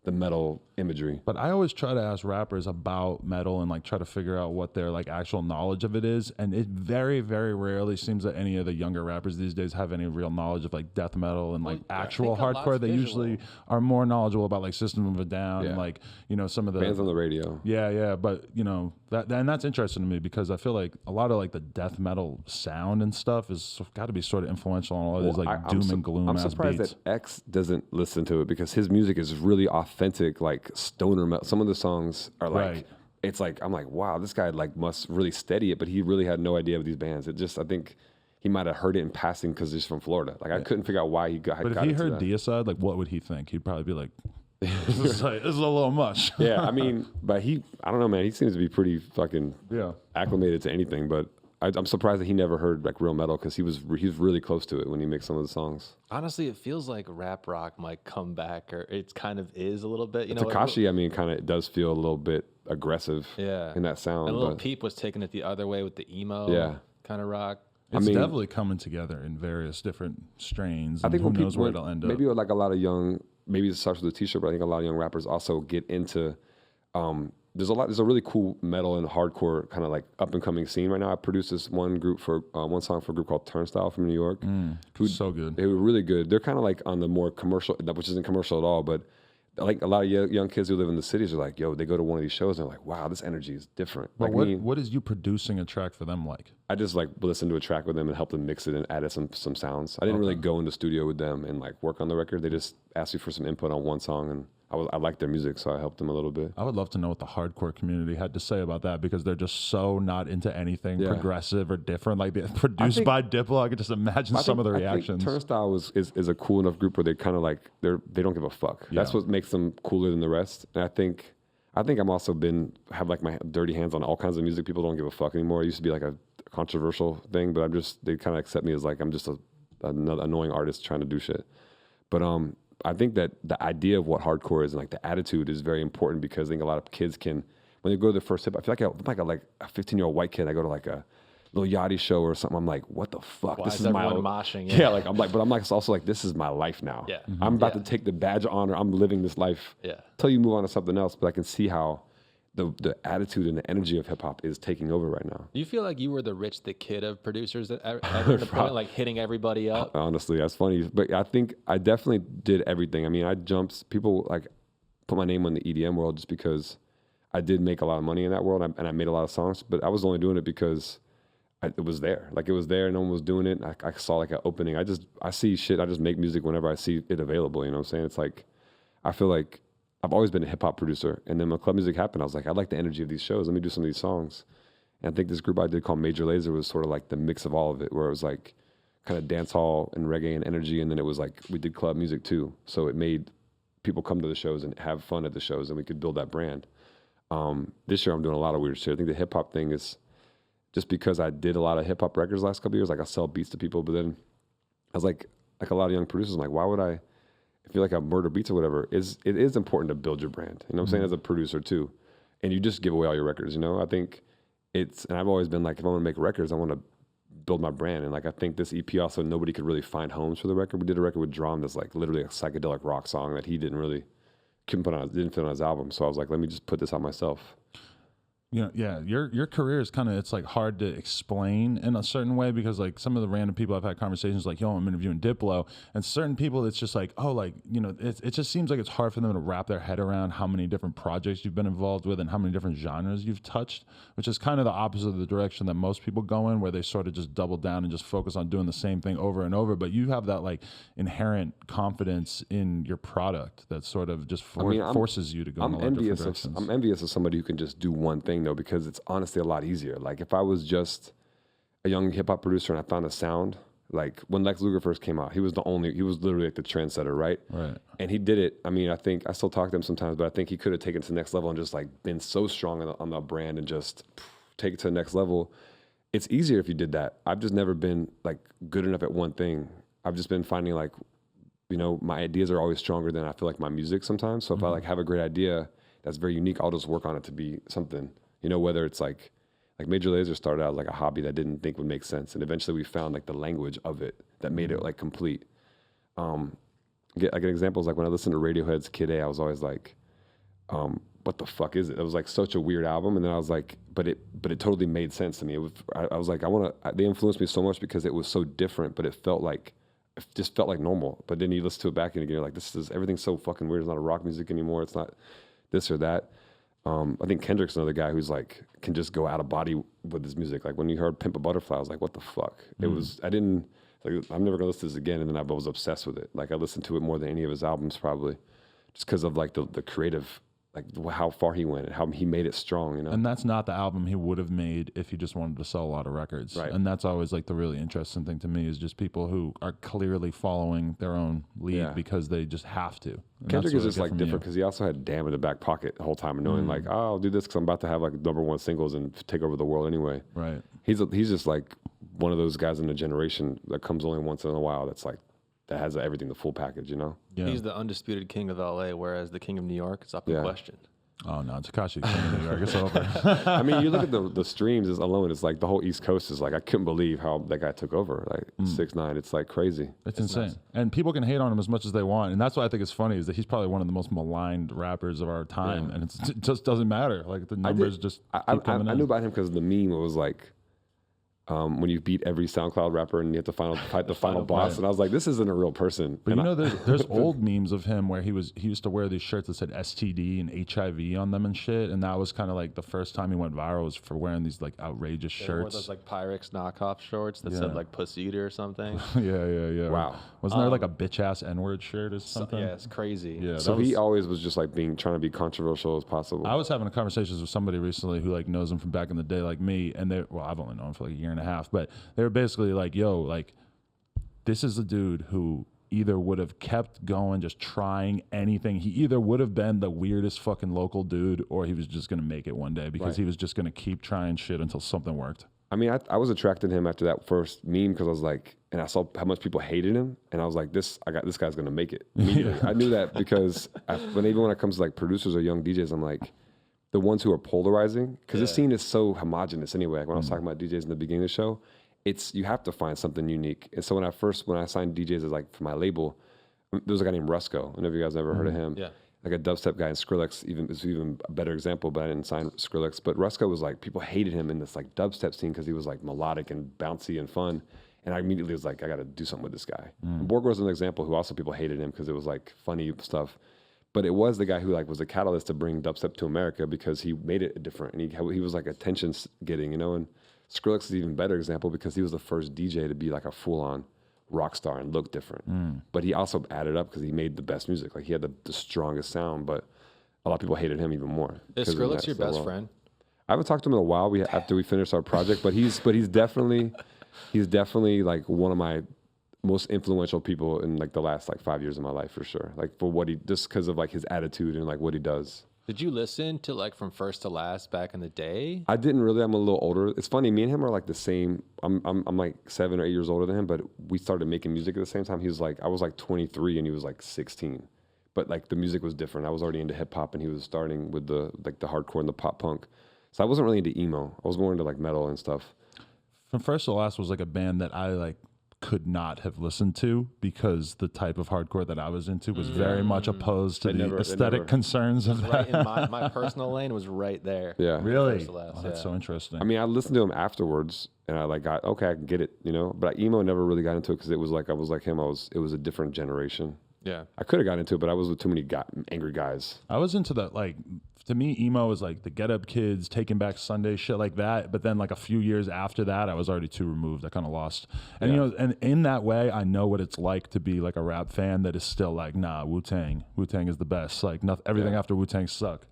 the metal imagery. But I always try to ask rappers about metal and like try to figure out what their like actual knowledge of it is. And it very, very rarely seems that any of the younger rappers these days have any real knowledge of like death metal and like actual hardcore. They usually are more knowledgeable about like System of a Down and like, you know, some of the bands on the radio. Yeah. But you know, and that's interesting to me because I feel like a lot of like the death metal sound and stuff is got to be sort of influential on all these like doom and gloom. I'm surprised that X doesn't listen to it because his music is really authentic, like stoner metal. Some of the songs are like, it's like, I'm like, wow, this guy like must really steady it, but he really had no idea of these bands. It just, I think he might have heard it in passing because he's from Florida. Like I couldn't figure out why he got. But if he heard Deicide, like what would he think? He'd probably be like, this is a little much. Yeah, I mean, but I don't know, man. He seems to be pretty fucking acclimated to anything, but I'm surprised that he never heard like real metal because he was really close to it when he makes some of the songs. Honestly, it feels like rap rock might come back, or it kind of is a little bit. You know, Tekashi, I mean, kind of does feel a little bit aggressive. In that sound. And Lil Peep was taking it the other way with the emo kind of rock. It's definitely coming together in various different strains. I think who knows where it'll end up. Maybe like a lot of young, maybe it starts with a T-shirt, but I think a lot of young rappers also get into. There's a really cool metal and hardcore kind of like up and coming scene right now. I produced this one song for a group called Turnstile from New York. So good. They were really good. They're kind of like on the more commercial, which isn't commercial at all, but like a lot of young kids who live in the cities are like, yo, they go to one of these shows and they're like, wow, this energy is different. But like what is you producing a track for them like? I just like listen to a track with them and help them mix it and add some sounds. I didn't really go in the studio with them and like work on the record. They just asked me for some input on one song and I liked their music, so I helped them a little bit. I would love to know what the hardcore community had to say about that because they're just so not into anything progressive or different. Like produced by Diplo, I could just imagine some of the reactions. I think Turnstile is a cool enough group where they kind of like they don't give a fuck. That's what makes them cooler than the rest. And I think I'm also have like my dirty hands on all kinds of music. People don't give a fuck anymore. It used to be like a controversial thing, but they kind of accept me as like I'm just another annoying artist trying to do shit. But I think that the idea of what hardcore is and like the attitude is very important because I think a lot of kids when they go to their first hip, I feel like a 15-year-old white kid. I go to like a Lil Yachty show or something. I'm like, what the fuck? Why this is my moshing. But I'm like also like this is my life now. Yeah. I'm about to take the badge of honor. I'm living this life. Yeah. Till you move on to something else, but I can see how the attitude and the energy of hip hop is taking over right now. Do you feel like you were the Rich the Kid of producers at the point, like hitting everybody up? Honestly, that's funny. But I think I definitely did everything. I mean, I jumped. People like put my name on the EDM world just because I did make a lot of money in that world and I made a lot of songs. But I was only doing it because it was there. Like it was there. No one was doing it. I saw like an opening. I see shit. I just make music whenever I see it available. You know what I'm saying? It's like I feel like I've always been a hip hop producer, and then when club music happened, I was like, I like the energy of these shows. Let me do some of these songs. And I think this group I did called Major Lazer was sort of like the mix of all of it, where it was like kind of dance hall and reggae and energy, and then it was like we did club music too. So it made people come to the shows and have fun at the shows, and we could build that brand. This year I'm doing a lot of weird shit. I think the hip hop thing is just because I did a lot of hip hop records the last couple of years. Like I sell beats to people, but then I was like a lot of young producers, I'm like, why would I? I feel like I murder beats or whatever. It is important to build your brand. You know what I'm saying? As a producer too. And you just give away all your records, you know? I think and I've always been like, if I want to make records, I want to build my brand. And like, I think this EP also, nobody could really find homes for the record. We did a record with Drum that's like literally a psychedelic rock song that he didn't fit on his album. So I was like, let me just put this out myself. You know, yeah, your career is kind of, it's like hard to explain in a certain way because like some of the random people I've had conversations like, yo, I'm interviewing Diplo, and certain people it's just like, oh, like, you know, it just seems like it's hard for them to wrap their head around how many different projects you've been involved with and how many different genres you've touched, which is kind of the opposite of the direction that most people go in, where they sort of just double down and just focus on doing the same thing over and over. But you have that like inherent confidence in your product that sort of just forces you to go in a lot of different directions. I'm envious of somebody who can just do one thing though, because it's honestly a lot easier. Like if I was just a young hip hop producer and I found a sound, like when Lex Luger first came out, he was literally like the trendsetter, right? Right. And he did it. I mean, I still talk to him sometimes, but I think he could have taken it to the next level and just like been so strong on the brand and just take it to the next level. It's easier if you did that. I've just never been like good enough at one thing. I've just been finding like, you know, my ideas are always stronger than I feel like my music sometimes. So if I like have a great idea that's very unique, I'll just work on it to be something. You know, whether it's like Major Lazer started out like a hobby that I didn't think would make sense, and eventually we found like the language of it that made it like complete. Like an example is like when I listened to Radiohead's Kid A, I was always like, what the fuck is it? It was like such a weird album, and then I was like, but it totally made sense to me. I was like, they influenced me so much because it was so different, but it just felt like normal. But then you listen to it back and again, you're like, everything's so fucking weird. It's not a rock music anymore. It's not this or that. I think Kendrick's another guy who's like, can just go out of body with his music. Like when you heard Pimp a Butterfly, I was like, what the fuck? It was, I'm never gonna listen to this again. And then I was obsessed with it. Like I listened to it more than any of his albums probably, just because of like the creative, like how far he went and how he made it strong, you know? And that's not the album he would have made if he just wanted to sell a lot of records. Right. And that's always like the really interesting thing to me is just people who are clearly following their own lead because they just have to. And Kendrick is just like different because he also had Damn in the back pocket the whole time, knowing like, oh, I'll do this because I'm about to have like #1 singles and take over the world anyway. Right. He's just like one of those guys in the generation that comes only once in a while. That's like, that has everything, the full package, you know? Yeah. He's the undisputed king of LA, whereas the king of New York is up in question. Oh no, Tekashi King of New York, it's over. I mean, you look at the streams alone. It's like the whole East Coast is like, I couldn't believe how that guy took over. Like 6ix9ine, it's like crazy. It's insane, nuts. and people can hate on him as much as they want, and that's what I think is funny is that he's probably one of the most maligned rappers of our time, and it just doesn't matter. Like the numbers just keep coming I in. knew about him because the meme was like, when you beat every SoundCloud rapper and you have to fight the final boss, and I was like, this isn't a real person. But there's old memes of him where he used to wear these shirts that said STD and HIV on them and shit, and that was kind of like the first time he went viral was for wearing these like outrageous shirts. Those like Pyrex knockoff shorts that said like Pussy Eater or something. yeah. Wow. Wasn't there like a bitch ass N-word shirt or something? Yeah, it's crazy. Yeah. So he always was just like trying to be controversial as possible. I was having conversations with somebody recently who like knows him from back in the day, like me, and I've only known him for like a year and a half, but they were basically like, yo, like, this is a dude who either would have kept going, just trying anything. He either would have been the weirdest fucking local dude, or he was just going to make it one day because he was just going to keep trying shit until something worked. I mean, I was attracted to him after that first meme because I was like, and I saw how much people hated him, and I was like, this guy's going to make it. I knew that because when it comes to like producers or young DJs, I'm like, the ones who are polarizing, because this scene is so homogenous anyway. Like when I was talking about DJs in the beginning of the show, you have to find something unique. And so when I signed DJs as like for my label, there was a guy named Rusko. I don't know if you guys ever heard of him. Yeah. Like a dubstep guy, and Skrillex is even a better example, but I didn't sign Skrillex. But Rusko was like, people hated him in this like dubstep scene because he was like melodic and bouncy and fun. And I immediately was like, I got to do something with this guy. Borg was an example who also people hated him because it was like funny stuff. But it was the guy who like was the catalyst to bring dubstep to America because he made it different. And he was like attention getting, you know, and Skrillex is an even better example because he was the first DJ to be like a full-on rock star and look different. But he also added up because he made the best music. Like he had the strongest sound, but a lot of people hated him even more. Is Skrillex your best friend? I haven't talked to him in a while after we finished our project, but he's definitely like one of my most influential people in like the last like 5 years of my life for sure. Like for just because of like his attitude and like what he does. Did you listen to like from first to last back in the day? I didn't really. I'm a little older. It's funny. Me and him are like the same. I'm like 7 or 8 years older than him, but we started making music at the same time. He was like, I was like 23 and he was like 16, but like the music was different. I was already into hip hop and he was starting with the hardcore and the pop punk. So I wasn't really into emo. I was more into like metal and stuff. From First to Last was like a band that I like could not have listened to because the type of hardcore that I was into was very much opposed to the aesthetic concerns of that. Right in my personal lane was right there. Yeah. Really? That's so interesting. I mean, I listened to him afterwards and I like got, okay, I can get it, you know, but emo never really got into it because it was like, I was like him. It was a different generation. Yeah. I could have got into it, but I was with too many angry guys. I was into that, like, to me, emo was like the Get Up Kids, Taking Back Sunday, shit like that. But then like a few years after that, I was already too removed. I kind of lost. And, you know, and in that way, I know what it's like to be like a rap fan that is still like, nah, Wu-Tang is the best. Like everything after Wu-Tang suck.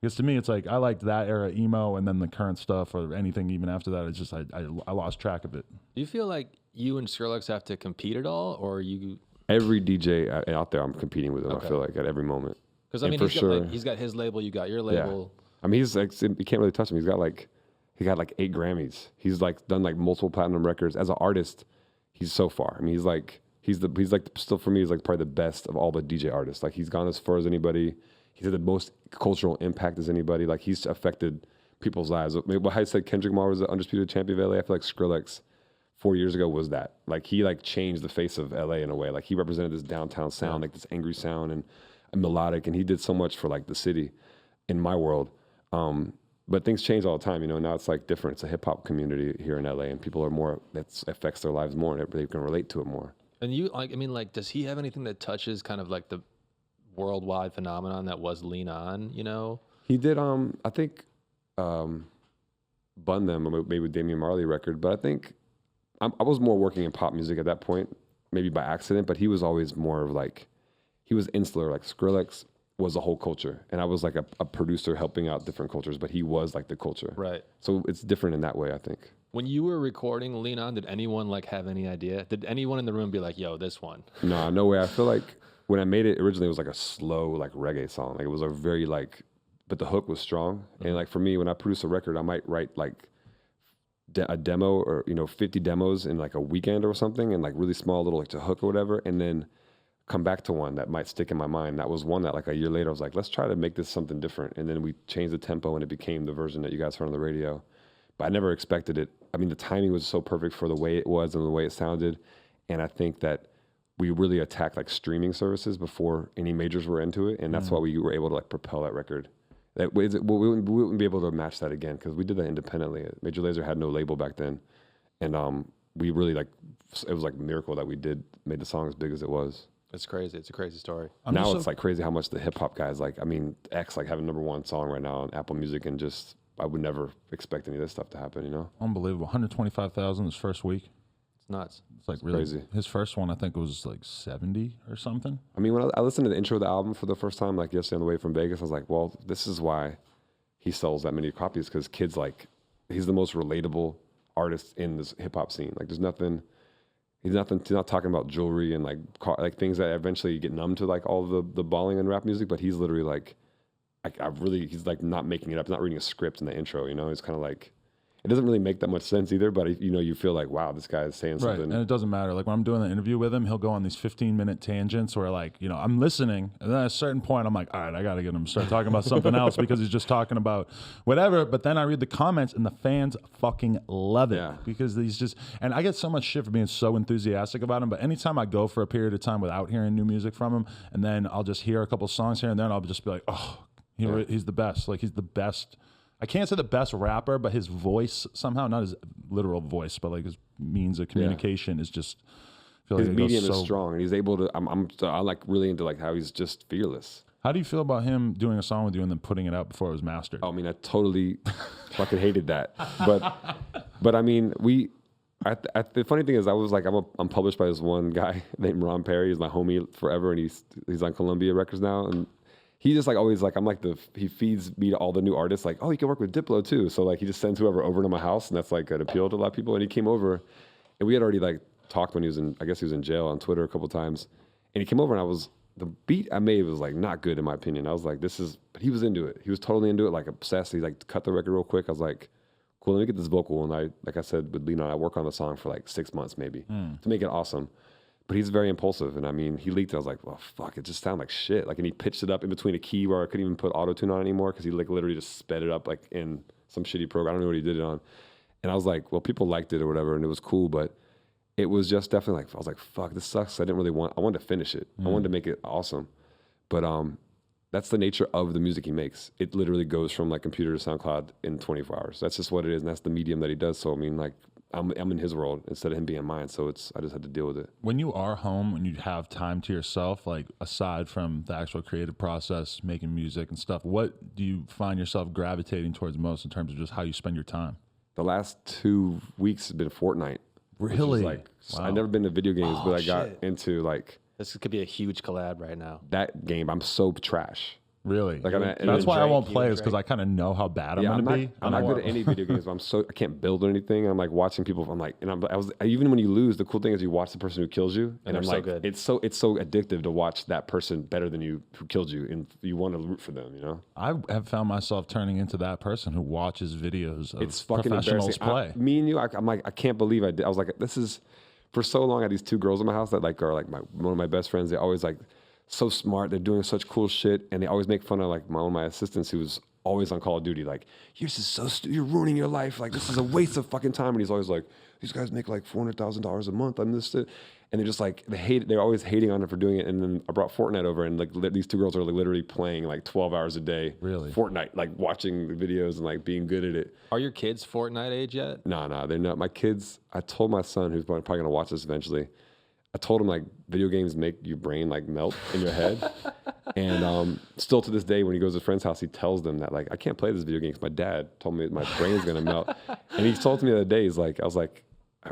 Because to me, it's like, I liked that era emo and then the current stuff or anything even after that. It's just, I lost track of it. Do you feel like you and Skrillex have to compete at all, or you... Every DJ out there, I'm competing with him. Okay. I feel like at every moment. Because I mean, he's got his label, you got your label. Yeah. I mean, he's like, you can't really touch him. He got like 8 Grammys. He's like done like multiple platinum records. As an artist, he's so far. I mean, he's like still for me, he's like probably the best of all the DJ artists. Like he's gone as far as anybody. He's had the most cultural impact as anybody. Like he's affected people's lives. I mean, I said Kendrick Lamar was the undisputed champion of LA. I feel like Skrillex 4 years ago was that. Like he like changed the face of LA in a way. Like he represented this downtown sound, like this angry sound and melodic, and he did so much for like the city in my world. But things change all the time, you know. Now it's like different. It's a hip hop community here in LA, and people are more, that affects their lives more, and they can relate to it more. And you, like, I mean, like, does he have anything that touches kind of like the worldwide phenomenon that was Lean On, you know? He did, I think, Bun Them, maybe with Damian Marley record, but I think I was more working in pop music at that point, maybe by accident, but he was always more of like, he was insular, like Skrillex was the whole culture, and I was like a producer helping out different cultures, but he was like the culture. Right. So it's different in that way, I think. When you were recording Lean On, did anyone like have any idea? Did anyone in the room be like, yo, this one? No way. I feel like when I made it, originally it was like a slow, like reggae song. Like it was a very like, but the hook was strong. And like for me, when I produce a record, I might write like a demo or, you know, 50 demos in like a weekend or something, and like really small little like to hook or whatever, and then come back to one that might stick in my mind. That was one that like a year later I was like, let's try to make this something different. And then we changed the tempo and it became the version that you guys heard on the radio. But I never expected it. I mean, the timing was so perfect for the way it was and the way it sounded. And I think that we really attacked like streaming services before any majors were into it. And that's why we were able to like propel that record. That we wouldn't be able to match that again because we did that independently. Major Lazer had no label back then. And we really like, it was like a miracle that we made the song as big as it was. It's crazy. It's a crazy story. Now it's like crazy how much the hip hop guys, like, I mean, X like having #1 song right now on Apple Music, and just, I would never expect any of this stuff to happen, you know? Unbelievable. 125,000 his first week. It's nuts. It's like really crazy. His first one, I think, was like 70 or something. I mean, when I listened to the intro of the album for the first time, like yesterday on the way from Vegas, I was like, well, this is why he sells that many copies, because kids like, he's the most relatable artist in this hip hop scene. Like, there's nothing. He's not talking about jewelry and like things that eventually you get numb to, like all the balling and rap music. But he's literally like, he's like not making it up. He's not reading a script in the intro. You know, it's kind of like, it doesn't really make that much sense either. But you know, you feel like, wow, this guy is saying something. Right, and it doesn't matter. Like when I'm doing the interview with him, he'll go on these 15-minute tangents where, like, you know, I'm listening, and then at a certain point, I'm like, all right, I got to get him to start talking about something else because he's just talking about whatever. But then I read the comments, and the fans fucking love it because he's just. And I get so much shit for being so enthusiastic about him. But anytime I go for a period of time without hearing new music from him, and then I'll just hear a couple songs here and there, and I'll just be like, oh, he's the best. Like, he's the best. I can't say the best rapper, but his voice somehow, not his literal voice, but like his means of communication is just. I feel his like medium is strong, and he's able to. I'm like really into like how he's just fearless. How do you feel about him doing a song with you and then putting it out before it was mastered? I mean, I totally fucking hated that, but I mean, the funny thing is, I was like, I'm published by this one guy named Ron Perry. He's my homie forever, and he's on Columbia Records now, and. He just like always like, I'm like he feeds me to all the new artists, like, oh, you can work with Diplo too. So like he just sends whoever over to my house, and that's like an appeal to a lot of people. And he came over, and we had already like talked when he was I guess he was in jail on Twitter a couple times. And he came over, and the beat I made was like not good in my opinion. I was like, but he was into it. He was totally into it, like obsessed. He like cut the record real quick. I was like, cool, let me get this vocal. And like I said with Lena, I work on the song for like 6 months maybe to make it awesome. But he's very impulsive, and I mean, he leaked it. I was like, well, fuck, it just sounded like shit. Like, and he pitched it up in between a key where I couldn't even put auto-tune on anymore because he like literally just sped it up like in some shitty program. I don't know what he did it on. And I was like, well, people liked it or whatever, and it was cool, but it was just definitely like, I was like, fuck, this sucks. I wanted to finish it. I wanted to make it awesome. But that's the nature of the music he makes. It literally goes from like computer to SoundCloud in 24 hours. That's just what it is, and that's the medium that he does. So, I mean, like, I'm in his world instead of him being in mine, so I just had to deal with it. When you are home, when you have time to yourself, like aside from the actual creative process, making music and stuff, what do you find yourself gravitating towards most in terms of just how you spend your time? The last 2 weeks has been Fortnite. Really? Like, I've never been to video games, but I got into like. This could be a huge collab right now. That game, I'm so trash. Really? Like, that's why I won't play is because I kind of know how bad I'm going to be. I'm not good at any video games. But I can't build anything. I'm like watching people. I'm like, even when you lose, the cool thing is you watch the person who kills you, and I'm like, it's so addictive to watch that person better than you who killed you, and you want to root for them. You know? I have found myself turning into that person who watches videos of it's fucking professionals play. Me and you, I'm like, I can't believe I did. I was like, this is for so long. I had these 2 girls in my house that like are like one of my best friends. They always like. So smart, they're doing such cool shit, and they always make fun of like one of my assistants who's always on Call of Duty, like, yours is so stupid, you're ruining your life, like, this is a waste of fucking time. And he's always like, these guys make like $400,000 a month on this, and they're just like, they're always hating on him for doing it. And then I brought Fortnite over, and like these two girls are like literally playing like 12 hours a day. Really? Fortnite, like watching the videos and like being good at it. Are your kids Fortnite age yet? No, they're not. My kids, I told my son, who's probably gonna watch this eventually, I told him like video games make your brain like melt in your head. And still to this day, when he goes to his friend's house, he tells them that like, I can't play this video game because my dad told me my brain's gonna melt. And he told me the other day, I was like,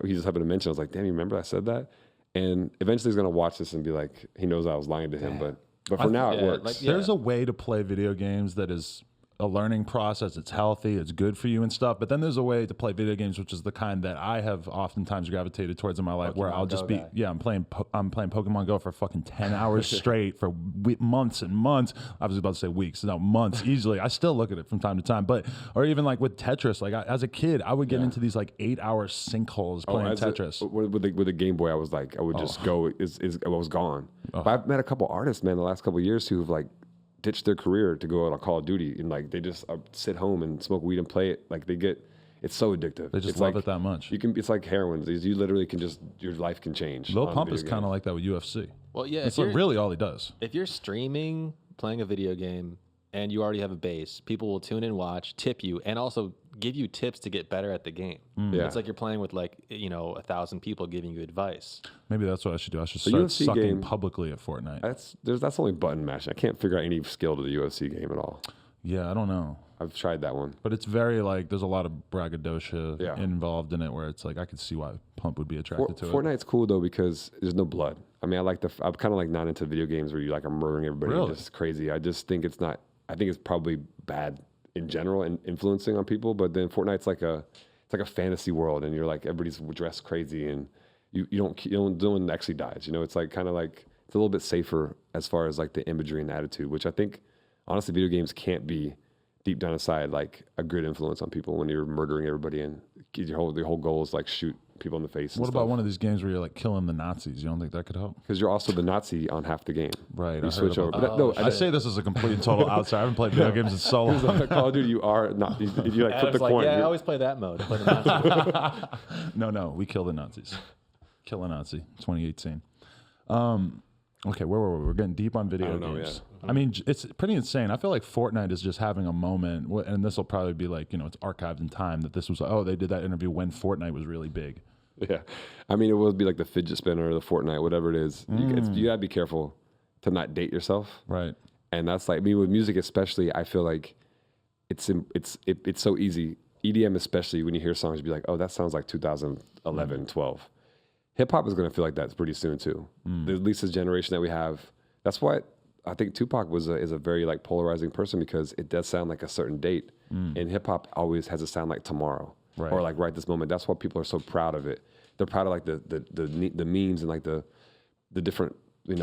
he just happened to mention, I was like, damn, you remember I said that? And eventually he's gonna watch this and be like, he knows I was lying to him, but for now it works. Like, There's a way to play video games that is a learning process. It's healthy, it's good for you and stuff. But then there's a way to play video games, which is the kind that I have oftentimes gravitated towards in my life, where I'll just be, I'm playing Pokemon Go for fucking 10 hours straight for months and months. I was about to say weeks, no, months easily. I still look at it from time to time, or even like with Tetris, like as a kid, I would get into these like 8-hour sinkholes playing Tetris. With the Game Boy, I was like, I would just go, I was gone. But I've met a couple artists, man, the last couple of years who've like ditch their career to go out on Call of Duty, and like they just sit home and smoke weed and play it. Like it's so addictive. They just love it that much. It's like heroin. You literally can your life can change. Lil Pump is kind of like that with UFC. Well, yeah, it's like really all he does. If you're streaming, playing a video game, and you already have a base, people will tune in, watch, tip you, and also give you tips to get better at the game. Yeah. It's like you're playing with 1,000 people giving you advice. Maybe that's what I should do. I should start sucking publicly at Fortnite. That's only button mashing. I can't figure out any skill to the UFC game at all. Yeah, I don't know. I've tried that one. But it's very there's a lot of braggadocio involved in it, where it's like I could see why Pump would be attracted to it. Fortnite's cool though because there's no blood. I mean, I'm kind of like not into video games where you like are murdering everybody. Really? Just crazy. I just think it's not. I think it's probably bad in general and influencing on people. But then Fortnite's like a fantasy world, and you're like everybody's dressed crazy, and you don't no one actually dies. It's like kind of like it's a little bit safer as far as like the imagery and attitude, which I think honestly video games can't be deep down inside like a good influence on people when you're murdering everybody, and your whole goal is like shoot people in the face. What about one of these games where you're like killing the Nazis? You don't think that could help? Because you're also the Nazi on half the game. Right. You switch over. I say this as a complete and total outsider. I haven't played video games in so long. Call of Duty, you are not. You like flip the coin. Yeah, I always play that mode. Play the Nazi. No, we kill the Nazis. Kill a Nazi. 2018. Okay, where were we? We're getting deep on video games. I mean, it's pretty insane. I feel like Fortnite is just having a moment, and this will probably be like, it's archived in time, that this was, they did that interview when Fortnite was really big. Yeah. I mean, it will be like the fidget spinner or the Fortnite, whatever it is. You got to be careful to not date yourself. Right. And that's like, with music especially, I feel like it's so easy. EDM especially, when you hear songs, you be like, oh, that sounds like 2011, 12. Hip-hop is going to feel like that pretty soon, too. At least this generation that we have. That's why I think Tupac is a very like polarizing person, because it does sound like a certain date. And hip-hop always has to sound like tomorrow. Right. Or like right this moment. That's why people are so proud of it. They're proud of like the memes and like the different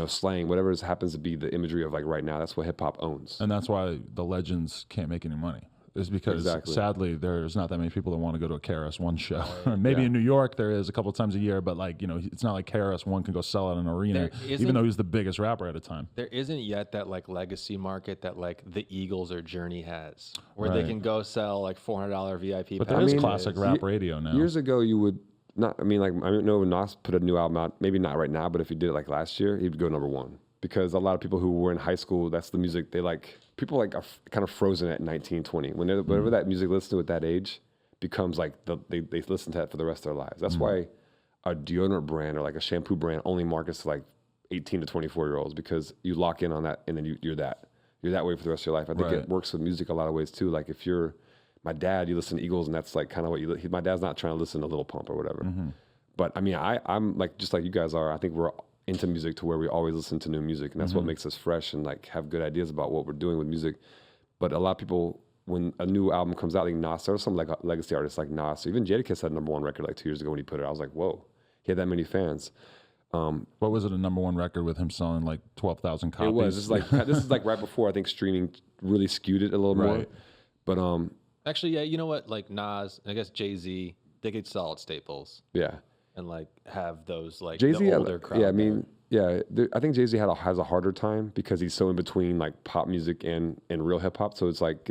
slang, whatever happens to be the imagery of like right now. That's what hip hop owns. And that's why the legends can't make any money. Is because sadly there's not that many people that want to go to a KRS-One show. Maybe in New York there is a couple of times a year, but like it's not like KRS-One can go sell out an arena, even though he's the biggest rapper at a time. There isn't yet that like legacy market that like the Eagles or Journey has, where they can go sell like $400 VIP. But there is classic rap radio now. Years ago, you would not. I mean, like I know Nas put a new album out. Maybe not right now, but if he did it like last year, he'd go #1. Because a lot of people who were in high school, that's the music they like. People like are kind of frozen at 19, 20. Whenever that music listened to at that age becomes like they listen to that for the rest of their lives. That's why a deodorant brand or like a shampoo brand only markets to like 18 to 24-year-olds, because you lock in on that and then you're that way for the rest of your life. I think it works with music a lot of ways too. Like if you're my dad, you listen to Eagles, and that's like kind of what my dad's not trying to listen to Lil Pump or whatever. But I mean, I'm like just like you guys are. I think we're into music to where we always listen to new music, and that's what makes us fresh and like have good ideas about what we're doing with music. But a lot of people, when a new album comes out, like Nas, or some like legacy artists like Nas, even Jadakiss had a #1 record like 2 years ago when he put it. I was like, whoa, he had that many fans. What was it, a #1 record with him selling like 12,000 copies? It was. This is like right before I think streaming really skewed it a little more. But actually, yeah, you know what? Like Nas, I guess Jay-Z, they could sell at Staples. Yeah. And like have those like Jay-Z the older crowd. Yeah, I mean, I think Jay-Z has a harder time because he's so in between like pop music and real hip hop. So it's like,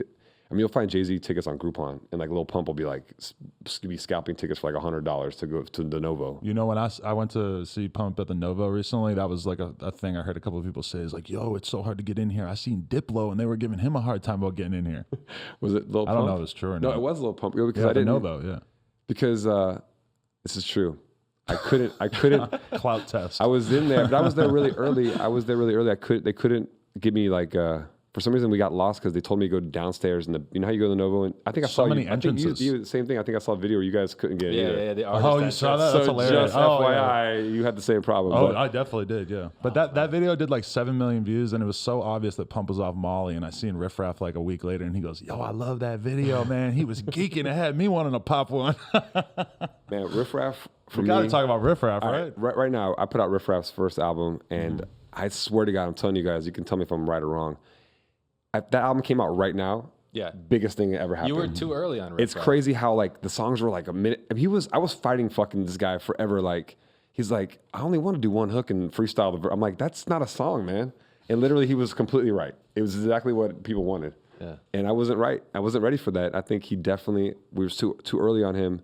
I mean, you'll find Jay-Z tickets on Groupon, and like Lil Pump will be like be scalping tickets for like $100 to go to the Novo. You know, when I went to see Pump at the Novo recently, that was like a thing I heard a couple of people say is like, yo, it's so hard to get in here. I seen Diplo and they were giving him a hard time about getting in here. Was it Lil Pump? I don't know if it's true or not. No, it was Lil Pump because yeah, I didn't. Novo, yeah. Because this is true. I couldn't clout test. I was in there, but I was there really early. They couldn't give me like for some reason we got lost because they told me to go downstairs and you know how you go to the Novo, and I think I saw many entrances. You same thing. I think I saw a video where you guys couldn't get it either. Oh, you saw that? That's So hilarious. just FYI, you had the same problem. Oh, but I definitely did, yeah. But that video did like 7 million views, and it was so obvious that Pump was off Molly. And I seen Riff Raff like a week later, and he goes, "Yo, I love that video, man. He was geeking. It had me wanting to pop one." man, Riff Raff. We got to talk about Riff Raff, right? Right now, I put out Riff Raff's first album, and I swear to God, I'm telling you guys, you can tell me if I'm right or wrong. That album came out right now. Yeah, biggest thing that ever happened. You were too early on Riff It's Raff. crazy how like the songs were like a minute. I was fighting fucking this guy forever. Like he's like, I only want to do one hook and freestyle the. I'm like, that's not a song, man. And literally, he was completely right. It was exactly what people wanted. Yeah. And I wasn't right. I wasn't ready for that. I think we were too early on him.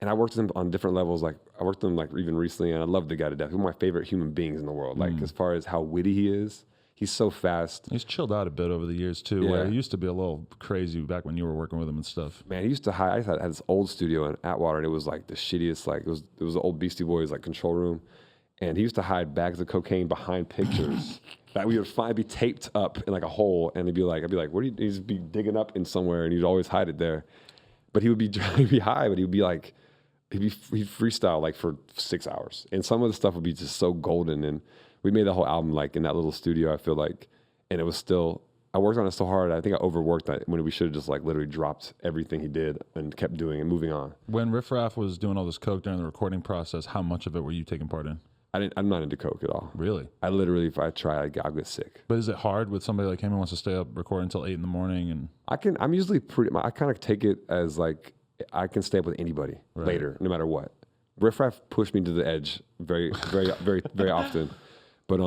And I worked with him on different levels. Like I worked with him like even recently, and I love the guy to death. He's one of my favorite human beings in the world. Like as far as how witty he is, he's so fast. He's chilled out a bit over the years too. Where he used to be a little crazy back when you were working with him and stuff. Man, he used to hide. I had this old studio in Atwater, and it was like the shittiest. Like it was the old Beastie Boys like control room, and he used to hide bags of cocaine behind pictures that we would find be taped up in like a hole, and I'd be like, what do you? He'd be digging up in somewhere, and he'd always hide it there. But he would be high, but he would be like. He'd freestyle like for 6 hours, and some of the stuff would be just so golden. And we made the whole album like in that little studio. I feel like, and it was still. I worked on it so hard. I think I overworked that when we should have just like literally dropped everything he did and kept doing and moving on. When Riff Raff was doing all this coke during the recording process, how much of it were you taking part in? I'm not into coke at all. Really? I literally, if I try, I'll get sick. But is it hard with somebody like him who wants to stay up recording until 8 in the morning? And I'm usually I kind of take it as like. I can stay up with anybody later, no matter what. Riff Raff pushed me to the edge very, very, very, very often. But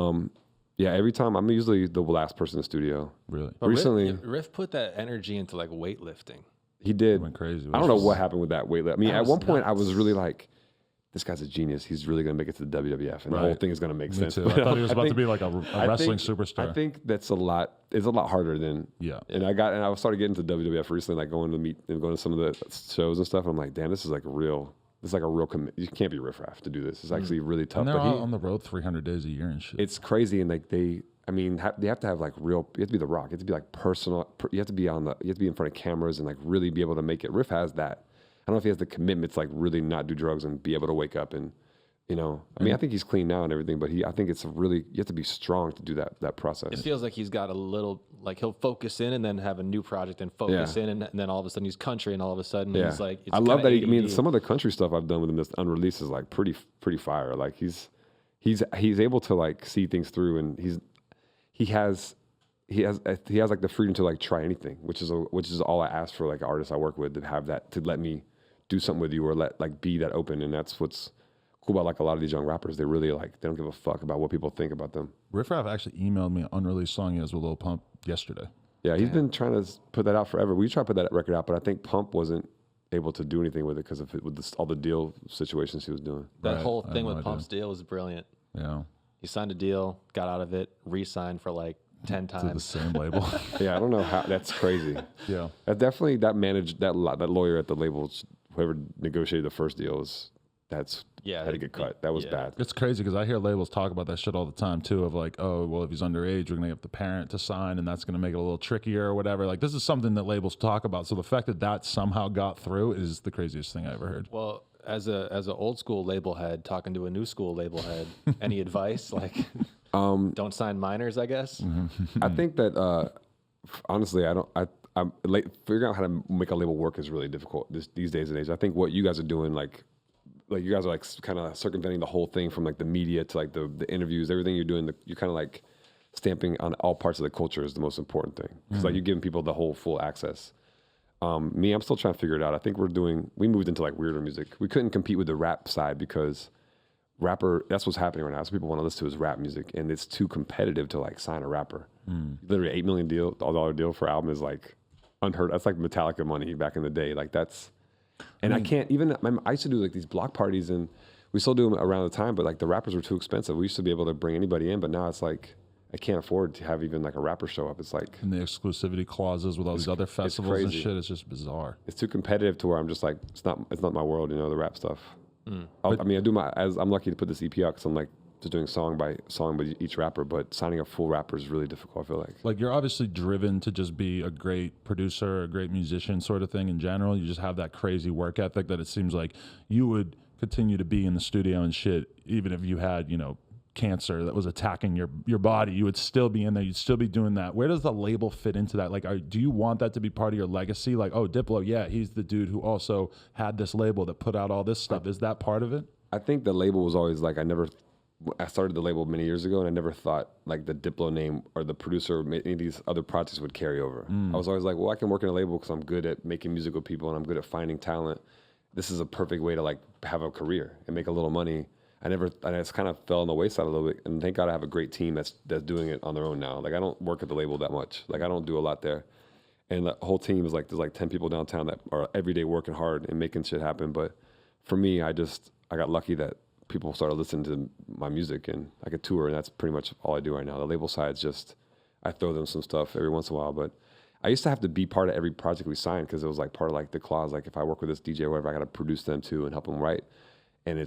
yeah, every time I'm usually the last person in the studio. Really? But recently, Riff put that energy into like weightlifting. He did. Went crazy. I don't know what happened with that weightlifting. I mean, at one point I was really like, this guy's a genius. He's really going to make it to the WWF, and the whole thing is going to make sense. Too. I thought he was about to be like a wrestling superstar. I think that's a lot. It's a lot harder than And I started getting to WWF recently, like going to some of the shows and stuff. And I'm like, damn, this is like a real commitment. You can't be Riff Raff to do this. It's actually really tough. And they're all on the road 300 days a year and shit. It's crazy, and like they have to have like real. You have to be The Rock. You have to be like personal. You have to be in front of cameras and like really be able to make it. Riff has that. I don't know if he has the commitment to like really not do drugs and be able to wake up and, I mean, I think he's clean now and everything, but I think you have to be strong to do that process. It feels like he's got a little, like he'll focus in and then have a new project and focus in and then all of a sudden he's country and all of a sudden he's like, it's I love that. ADD. I mean, some of the country stuff I've done with him that's unreleased is like pretty fire. Like he's able to like see things through, and he has like the freedom to like try anything, which is all I ask for like artists I work with, to have that, to let me do something with you or be that open. And that's what's cool about like a lot of these young rappers. They really they don't give a fuck about what people think about them. Riff Raff actually emailed me an unreleased song he has with Lil Pump yesterday. Yeah, he's been trying to put that out forever. We tried to put that record out, but I think Pump wasn't able to do anything with it because of all the deal situations he was doing. That whole thing with Pump's deal was brilliant. Yeah. He signed a deal, got out of it, re-signed for like 10 times. To the same label. Yeah, I don't know how. That's crazy. Yeah. That definitely, that lawyer at the label, whoever negotiated the first deal, had to get cut. That was bad. It's crazy because I hear labels talk about that shit all the time too, of like, oh, well, if he's underage, we're going to get the parent to sign and that's going to make it a little trickier or whatever. Like, this is something that labels talk about. So the fact that somehow got through is the craziest thing I ever heard. Well, as an old school label head talking to a new school label head, any advice? Like, don't sign minors, I guess. I think that honestly, I'm figuring out how to make a label work is really difficult these days and age. I think what you guys are doing, like you guys are like kind of circumventing the whole thing from like the media to like the interviews, everything you're doing. You're kind of like stamping on all parts of the culture is the most important thing. Because like you're giving people the whole full access. Me, I'm still trying to figure it out. I think we moved into like weirder music. We couldn't compete with the rap side because that's what's happening right now. So people want to listen to is rap music, and it's too competitive to like sign a rapper. Literally $8 million deal for album is like unheard. That's like Metallica money back in the day. Like that's, and I can't even. I used to do like these block parties, and we still do them around the time. But like the rappers were too expensive. We used to be able to bring anybody in, but now it's like I can't afford to have even like a rapper show up. It's like and the exclusivity clauses with all these other festivals and shit. It's just bizarre. It's too competitive to where I'm just like it's not my world. You know, the rap stuff. I mean, I do I'm lucky to put this EP out because I'm like just doing song by song with each rapper, but signing a full rapper is really difficult, I feel like. Like, you're obviously driven to just be a great producer, a great musician sort of thing in general. You just have that crazy work ethic that it seems like you would continue to be in the studio and shit, even if you had, you know, cancer that was attacking your body. You would still be in there. You'd still be doing that. Where does the label fit into that? Like, do you want that to be part of your legacy? Like, oh, Diplo, yeah, he's the dude who also had this label that put out all this stuff. Is that part of it? I think the label was always like, I started the label many years ago, and I never thought like the Diplo name or the producer or any of these other projects would carry over. I was always like, well, I can work in a label because I'm good at making music with people and I'm good at finding talent. This is a perfect way to like have a career and make a little money. I just kind of fell on the wayside a little bit, and thank God I have a great team that's doing it on their own now. Like I don't work at the label that much. Like I don't do a lot there, and the whole team is like there's like 10 people downtown that are every day working hard and making shit happen. But for me, I got lucky that people started listening to my music and I could tour, and that's pretty much all I do right now. The label side's just, I throw them some stuff every once in a while, but I used to have to be part of every project we signed because it was like part of like the clause, like if I work with this DJ or whatever, I got to produce them too and help them write. And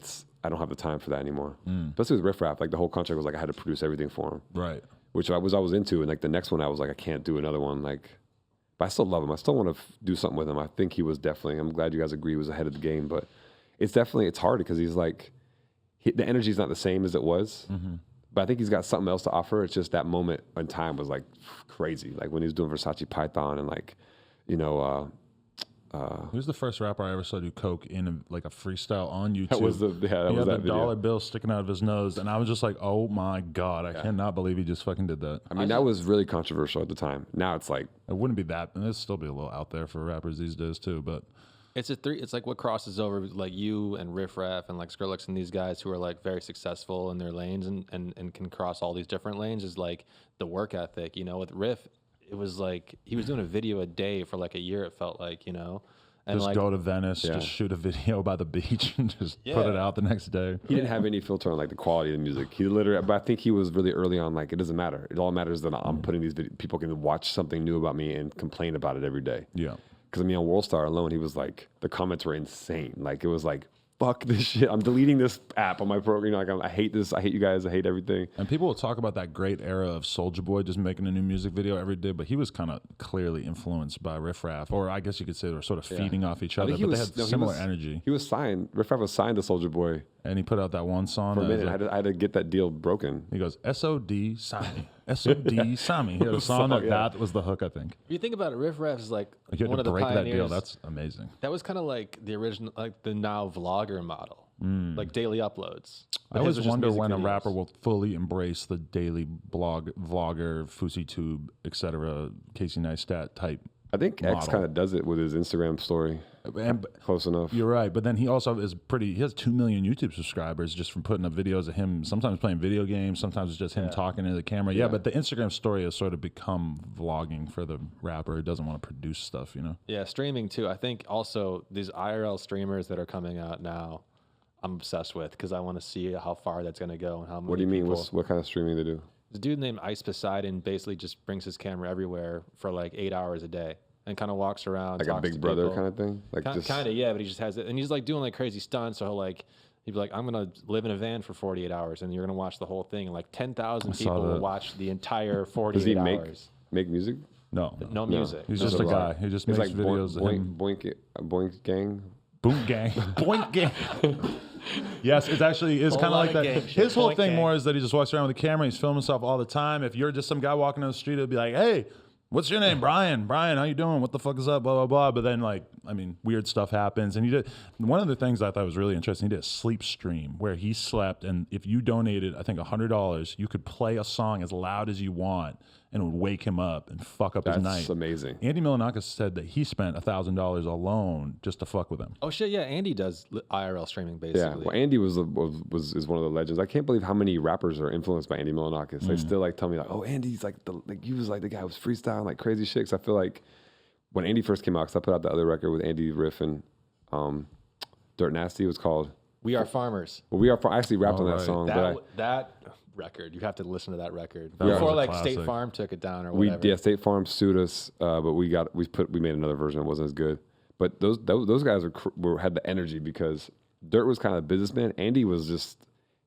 I don't have the time for that anymore. Especially with Riff Raff, like the whole contract was like I had to produce everything for him. Right. Which I was into, and like the next one I was like, I can't do another one. Like, but I still love him. I still want to do something with him. I think he was definitely, I'm glad you guys agree, he was ahead of the game, but it's hard because he's like, the energy's not the same as it was, but I think he's got something else to offer. It's just that moment in time was like crazy. Like when he was doing Versace Python and like, you know, he was the first rapper I ever saw do coke in like a freestyle on YouTube. That was that was that video. $1 bill sticking out of his nose, and I was just like, "Oh my god, I cannot believe he just fucking did that." I mean, that was really controversial at the time. Now it's like it wouldn't be that, and it'd still be a little out there for rappers these days too. But it's like what crosses over like you and Riff Raff and like Skrillex and these guys who are like very successful in their lanes and can cross all these different lanes is like the work ethic. You know, with Riff, it was like he was doing a video a day for like a year. It felt like, you know, and just like, go to Venice, just shoot a video by the beach and just put it out the next day. He didn't have any filter on like the quality of the music. He literally, but I think he was really early on. Like it doesn't matter. It all matters that I'm putting these people can watch something new about me and complain about it every day. Yeah. Because I mean, on WorldStar alone, he was like, the comments were insane. Like, it was like, fuck this shit. I'm deleting this app on my program. You know, like, I hate this. I hate you guys. I hate everything. And people will talk about that great era of Soulja Boy just making a new music video every day, but he was kind of clearly influenced by Riff Raff, or I guess you could say they were sort of feeding off each other, but they had similar energy. He was signed. Riff Raff was signed to Soulja Boy. And he put out that one song. For a minute, I had to get that deal broken. He goes, S.O.D. Sami. S.O.D. Sami. He had a song that was the hook, I think. If you think about it, Riff Raff is like you one of the pioneers. That deal. That's amazing. That was kind of like the original, like the now vlogger model, like daily uploads. I always wonder when a rapper will fully embrace the daily vlogger, FouseyTube, etc., Casey Neistat type. I think X kind of does it with his Instagram story. And close enough. You're right, but then he also he has 2 million YouTube subscribers just from putting up videos of him sometimes playing video games, sometimes it's just him talking into the camera. Yeah, but the Instagram story has sort of become vlogging for the rapper who doesn't want to produce stuff, you know? Yeah, streaming too. I think also these IRL streamers that are coming out now, I'm obsessed with because I want to see how far that's going to go and how many What do you mean? What kind of streaming they do? This dude named Ice Poseidon basically just brings his camera everywhere for like 8 hours a day and kind of walks around. Like a Big Brother kind of thing? Like kind of, yeah, but he just has it. And he's like doing like crazy stunts. So he'd be like, I'm going to live in a van for 48 hours and you're going to watch the whole thing. And like 10,000 people will watch the entire 48 hours. Does he make music? No music. He's just a guy. He just makes like videos of him. Boink Gang? Boom Gang. Boink Gang. Yes, it's actually kind of like that. His whole thing more is that he just walks around with a camera. He's filming himself all the time. If you're just some guy walking down the street, it'll be like, hey, what's your name? Brian, how you doing? What the fuck is up? Blah, blah, blah. But then, like, I mean, weird stuff happens. And he did one of the things I thought was really interesting. He did a sleep stream where he slept. And if you donated, I think, $100, you could play a song as loud as you want and it would wake him up and fuck up his night. That's amazing. Andy Milonakis said that he spent $1,000 alone just to fuck with him. Oh shit, yeah. Andy does IRL streaming basically. Yeah, well, Andy is one of the legends. I can't believe how many rappers are influenced by Andy Milonakis. They still like tell me like, oh, Andy's like he was like the guy who was freestyling like crazy shit. 'Cause I feel like when Andy first came out, because I put out the other record with Andy, Riff, and Dirt Nasty. It was called We Are Farmers. Well, I actually rapped on that song. That record, you have to listen to that record That before was a like classic. State Farm took it down or whatever. State Farm sued us, but we made another version that wasn't as good. But those guys had the energy because Dirt was kind of a businessman. Andy was just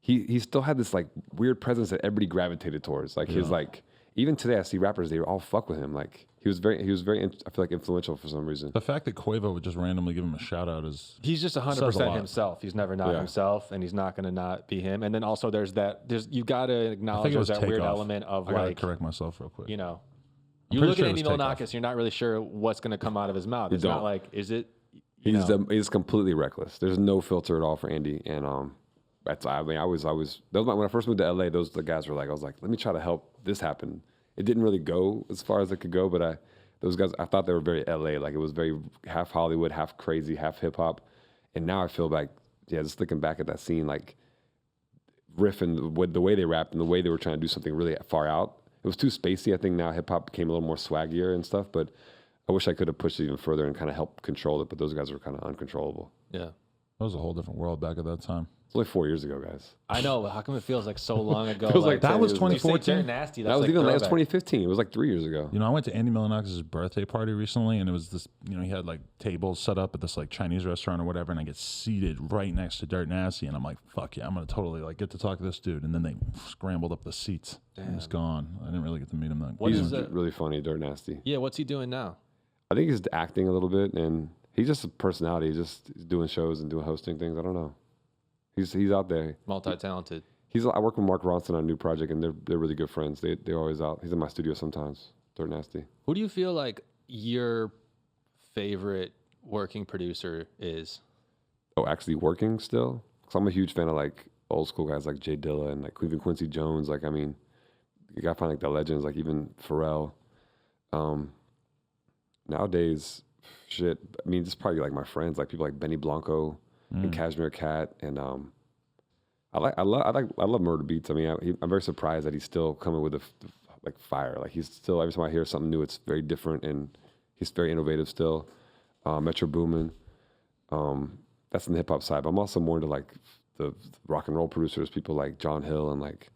he still had this like weird presence that everybody gravitated towards. Like his like even today I see rappers, they all fuck with him. Like he was very I feel like influential for some reason. The fact that Quavo would just randomly give him a shout out is He's just 100% himself. He's never not himself, and he's not going to not be him. And then also there's you got to acknowledge there's that weird element of I gotta like correct myself real quick. you know, I'm you pretty look sure at it was Andy Takeoff. Milonakis, you're not really sure what's going to come out of his mouth. It's don't. not like is it. He's completely reckless. There's no filter at all for Andy, and when I first moved to LA, the guys were like, I was like, let me try to help this happen. It didn't really go as far as it could go, but those guys, I thought they were very LA, like it was very half Hollywood, half crazy, half hip hop, and now I feel like, just looking back at that scene, like Riff and the way they rapped and the way they were trying to do something really far out, it was too spacey. I think now hip hop became a little more swaggier and stuff, but I wish I could have pushed it even further and kind of helped control it, but those guys were kind of uncontrollable. Yeah. That was a whole different world back at that time. It's only 4 years ago, guys. I know, but how come it feels like so long ago? Feels like that was you say 2014. Nasty. That was even that was 2015. It was like 3 years ago. You know, I went to Andy Milonakis' birthday party recently, and it was this, you know, he had like tables set up at this like Chinese restaurant or whatever, and I get seated right next to Dirt Nasty, and I'm like, fuck yeah, I'm gonna totally like get to talk to this dude. And then they scrambled up the seats. He was gone. I didn't really get to meet him then. He's really funny, Dirt Nasty. Yeah, what's he doing now? I think he's acting a little bit, and he's just a personality. He's just doing shows and doing hosting things. I don't know. He's out there. Multi-talented. I work with Mark Ronson on a new project, and they're really good friends. They're always out. He's in my studio sometimes. Dirt Nasty. Who do you feel like your favorite working producer is? Oh, actually working still? Because I'm a huge fan of like old school guys like Jay Dilla and like even Quincy Jones. Like, I mean, you gotta find like the legends, like even Pharrell. Nowadays, shit. I mean, just probably like my friends, like people like Benny Blanco and Cashmere Cat, and I love Murder Beats. I mean, I'm very surprised that he's still coming with like fire. Like he's still, every time I hear something new, it's very different, and he's very innovative still. Metro Boomin. That's in the hip hop side, but I'm also more into like the rock and roll producers, people like John Hill and like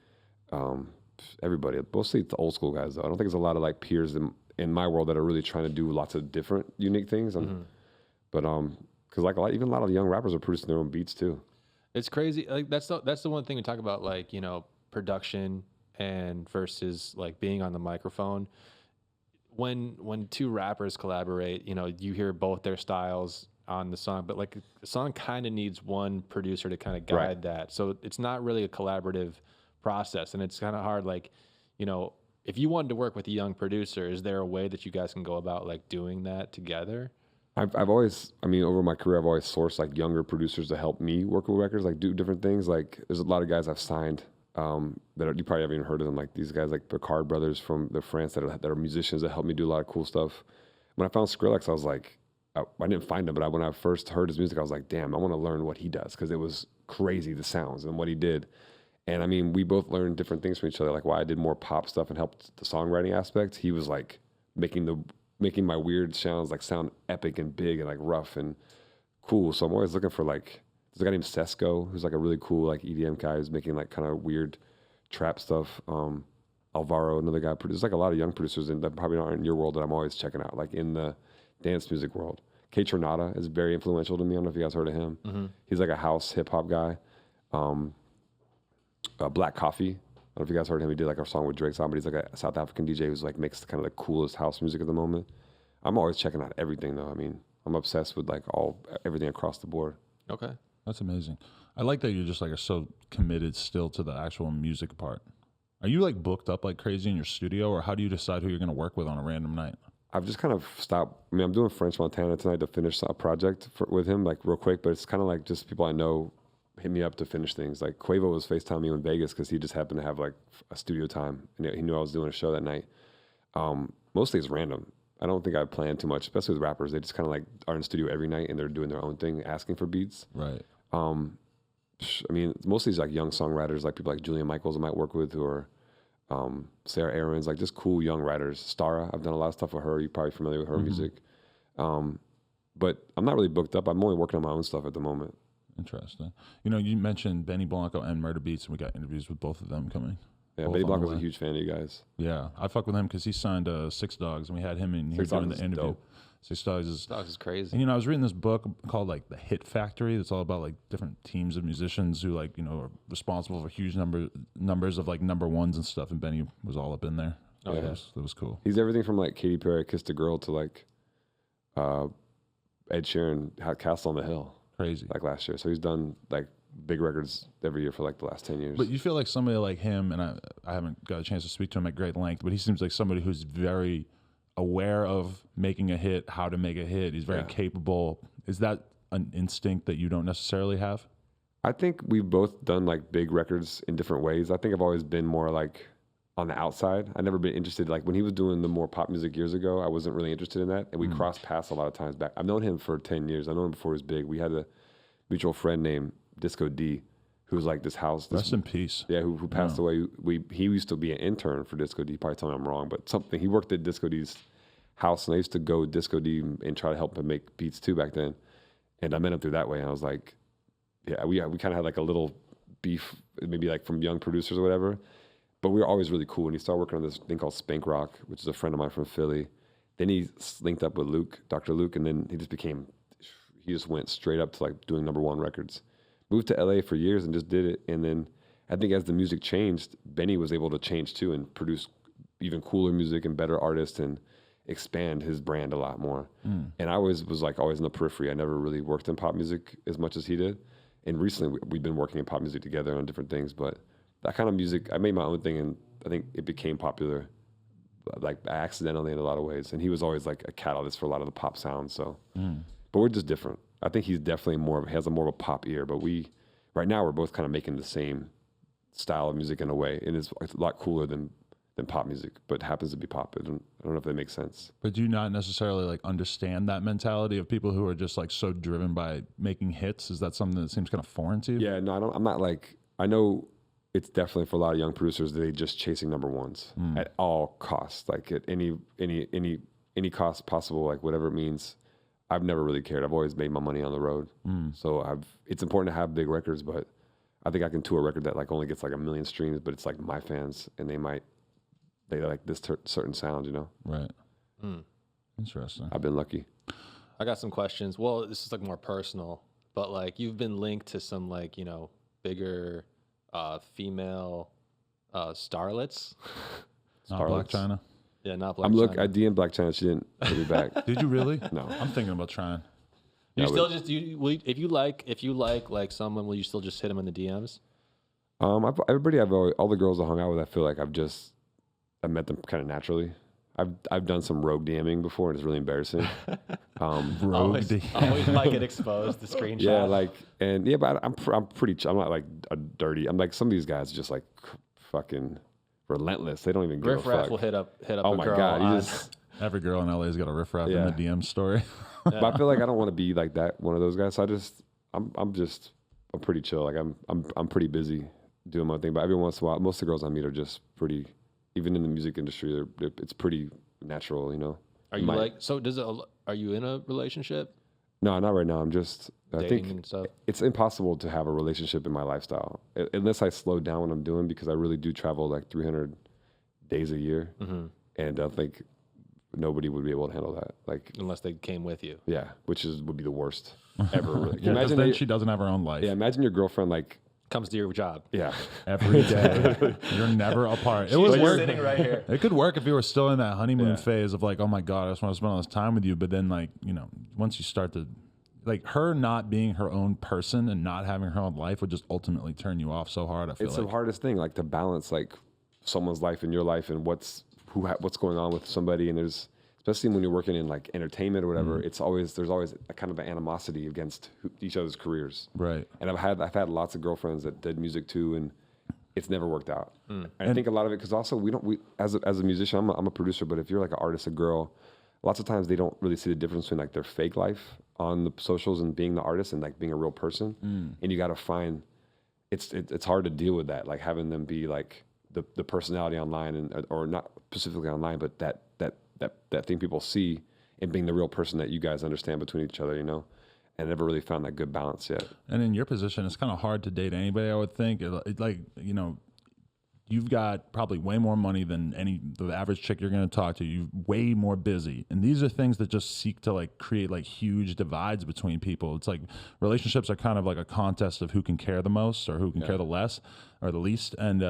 everybody. Mostly the old school guys though. I don't think there's a lot of like peers in my world that are really trying to do lots of different, unique things. But because like a lot of young rappers are producing their own beats too. It's crazy. Like that's the one thing we talk about, like, you know, production and versus like being on the microphone. When two rappers collaborate, you know, you hear both their styles on the song, but like the song kind of needs one producer to kind of guide that. So it's not really a collaborative process, and it's kind of hard. Like, you know, if you wanted to work with a young producer, is there a way that you guys can go about like doing that together? I've always, I mean, over my career, I've always sourced like younger producers to help me work with records, like do different things. Like there's a lot of guys I've signed that you probably haven't even heard of them. Like these guys, like Picard brothers from France that are musicians that help me do a lot of cool stuff. When I found Skrillex, I was like, I didn't find him, but when I first heard his music, I was like, damn, I want to learn what he does, because it was crazy, the sounds and what he did. And I mean, we both learned different things from each other. Like while I did more pop stuff and helped the songwriting aspect, he was like making my weird sounds like sound epic and big and like rough and cool. So I'm always looking for like, there's a guy named Sesko, who's like a really cool like EDM guy who's making like kind of weird trap stuff. Alvaro, another guy, there's like a lot of young producers that probably aren't in your world that I'm always checking out, like in the dance music world. K Tronada is very influential to me. I don't know if you guys heard of him. Mm-hmm. He's like a house hip hop guy. Black Coffee. I don't know if you guys heard him. He did like our song with Drake's on, but he's like a South African DJ who's like makes kind of the coolest house music at the moment. I'm always checking out everything though. I mean, I'm obsessed with like everything across the board. Okay. That's amazing. I like that you're just like are so committed still to the actual music part. Are you like booked up like crazy in your studio, or how do you decide who you're going to work with on a random night? I've just kind of stopped. I mean, I'm doing French Montana tonight to finish a project with him, like real quick, but it's kind of like just people I know hit me up to finish things. Like Quavo was FaceTiming me in Vegas because he just happened to have like a studio time, and he knew I was doing a show that night. Mostly it's random. I don't think I plan too much, especially with rappers. They just kind of like are in the studio every night and they're doing their own thing, asking for beats. Right. I mean, mostly it's like young songwriters, like people like Julian Michaels I might work with, or Sarah Aarons, like just cool young writers. Stara, I've done a lot of stuff with her. You're probably familiar with her music. But I'm not really booked up. I'm only working on my own stuff at the moment. Interesting. You know, you mentioned Benny Blanco and Murder Beats, and we got interviews with both of them coming. Yeah, Benny Blanco's a huge fan of you guys. Yeah, I fuck with him because he signed Six Dogs, and we had him in here doing the interview. Dope. Six Dogs is crazy. And, you know, I was reading this book called like The Hit Factory. It's all about like different teams of musicians who like, you know, are responsible for huge numbers of like number ones and stuff. And Benny was all up in there. Oh, yeah. That was cool. He's everything from like Katy Perry, Kissed a Girl to like Ed Sheeran had Castle on the Hill. Crazy. Like last year. So he's done like big records every year for like the last 10 years. But you feel like somebody like him, and I haven't got a chance to speak to him at great length, but he seems like somebody who's very aware of making a hit, how to make a hit. He's very capable. Is that an instinct that you don't necessarily have? I think we've both done like big records in different ways. I think I've always been more like on the outside. I've never been interested. Like when he was doing the more pop music years ago, I wasn't really interested in that. And we crossed paths a lot of times back. I've known him for 10 years. I've known him before he was big. We had a mutual friend named Disco D, who was like this house. Rest in peace. Yeah, who passed away. He used to be an intern for Disco D. Probably tell me I'm wrong, but something. He worked at Disco D's house, and I used to go Disco D and try to help him make beats too back then. And I met him through that way, and I was like, yeah, we kind of had like a little beef, maybe like from young producers or whatever. But we were always really cool. And he started working on this thing called Spank Rock, which is a friend of mine from Philly. Then he linked up with Luke, Dr. Luke, and then he just went straight up to like doing #1 records. Moved to LA for years and just did it. And then I think as the music changed, Benny was able to change too and produce even cooler music and better artists and expand his brand a lot more. And I was like always in the periphery. I never really worked in pop music as much as he did. And recently we've been working in pop music together on different things, but that kind of music, I made my own thing, and I think it became popular like accidentally in a lot of ways. And he was always like a catalyst for a lot of the pop sounds. So, but we're just different. I think he's definitely has more of a pop ear, but right now we're both kind of making the same style of music in a way, and it's a lot cooler than pop music, but happens to be pop. I don't know if that makes sense. But do you not necessarily like understand that mentality of people who are just like so driven by making hits? Is that something that seems kind of foreign to you? Yeah, no, I'm not like, I know it's definitely for a lot of young producers, they just chasing #1s at all costs, like at any cost possible, like whatever it means. I've never really cared. I've always made my money on the road. So it's important to have big records, but I think I can tour a record that like only gets like 1 million streams, but it's like my fans, and they like this certain sound, you know? Right. Interesting. I've been lucky. I got some questions. Well, this is like more personal, but like you've been linked to some like, you know, bigger female starlets. Not Black China. Yeah, not Black China. I DM'd Black China. She didn't hit me back. Did you really? No. I'm thinking about trying. You still just if you like someone, will you still just hit them in the DMs? All the girls I hung out with, I feel like I met them kind of naturally. I've done some rogue DMing before, and it's really embarrassing. Always might get exposed. The screenshot. Yeah, but I'm pretty. I'm not like a dirty. I'm like some of these guys are just like fucking relentless. They don't even give a fuck. Riff Raff will hit up. Oh a my girl God! Every girl in LA's got a Riff Raff in the DM story. But I feel like I don't want to be like that, one of those guys. So I'm pretty chill. Like I'm pretty busy doing my thing. But every once in a while, most of the girls I meet are just pretty. Even in the music industry, it's pretty natural, you know. Are you are you in a relationship? No, not right now. I'm just. I think and stuff? It's impossible to have a relationship in my lifestyle unless I slow down what I'm doing, because I really do travel like 300 days a year, and I think nobody would be able to handle that. Like unless they came with you. Yeah, would be the worst ever. Really. Yeah, imagine then she doesn't have her own life. Yeah, imagine your girlfriend like comes to your job. Yeah, every day. You're never apart. It was sitting right here. It could work if you were still in that honeymoon phase of like, oh my God, I just want to spend all this time with you. But then like, you know, once you start to like her not being her own person and not having her own life would just ultimately turn you off so hard. I feel it's the hardest thing, like to balance like someone's life and your life and what's going on with somebody. And there's, especially when you're working in like entertainment or whatever, there's always a kind of an animosity against each other's careers. Right. And I've had lots of girlfriends that did music too, and it's never worked out. And I think a lot of it, because also we as a musician, I'm a producer, but if you're like an artist, a girl, lots of times they don't really see the difference between like their fake life on the socials and being the artist and like being a real person. And you got to find, it's hard to deal with that, like having them be like the personality online or not specifically online, but that thing people see, and being the real person that you guys understand between each other, and I never really found that good balance yet. And in your position, it's kind of hard to date anybody, I would think. You've got probably way more money than the average chick you're going to talk to. You're way more busy. And these are things that just seek to like create like huge divides between people. It's like relationships are kind of like a contest of who can care the most or who can care the less or the least. And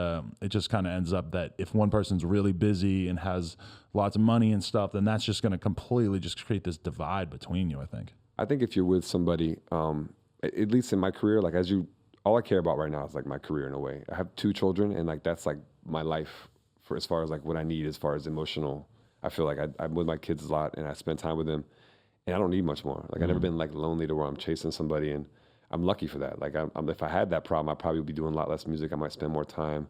it just kind of ends up that if one person's really busy and has lots of money and stuff, then that's just going to completely just create this divide between you, I think. I think if you're with somebody, at least in my career, like all I care about right now is like my career in a way. I have 2 children, and like that's like my life for as far as like what I need as far as emotional. I feel like I'm with my kids a lot, and I spend time with them, and I don't need much more. Like I've never been like lonely to where I'm chasing somebody, and I'm lucky for that. Like if I had that problem, I'd probably be doing a lot less music. I might spend more time,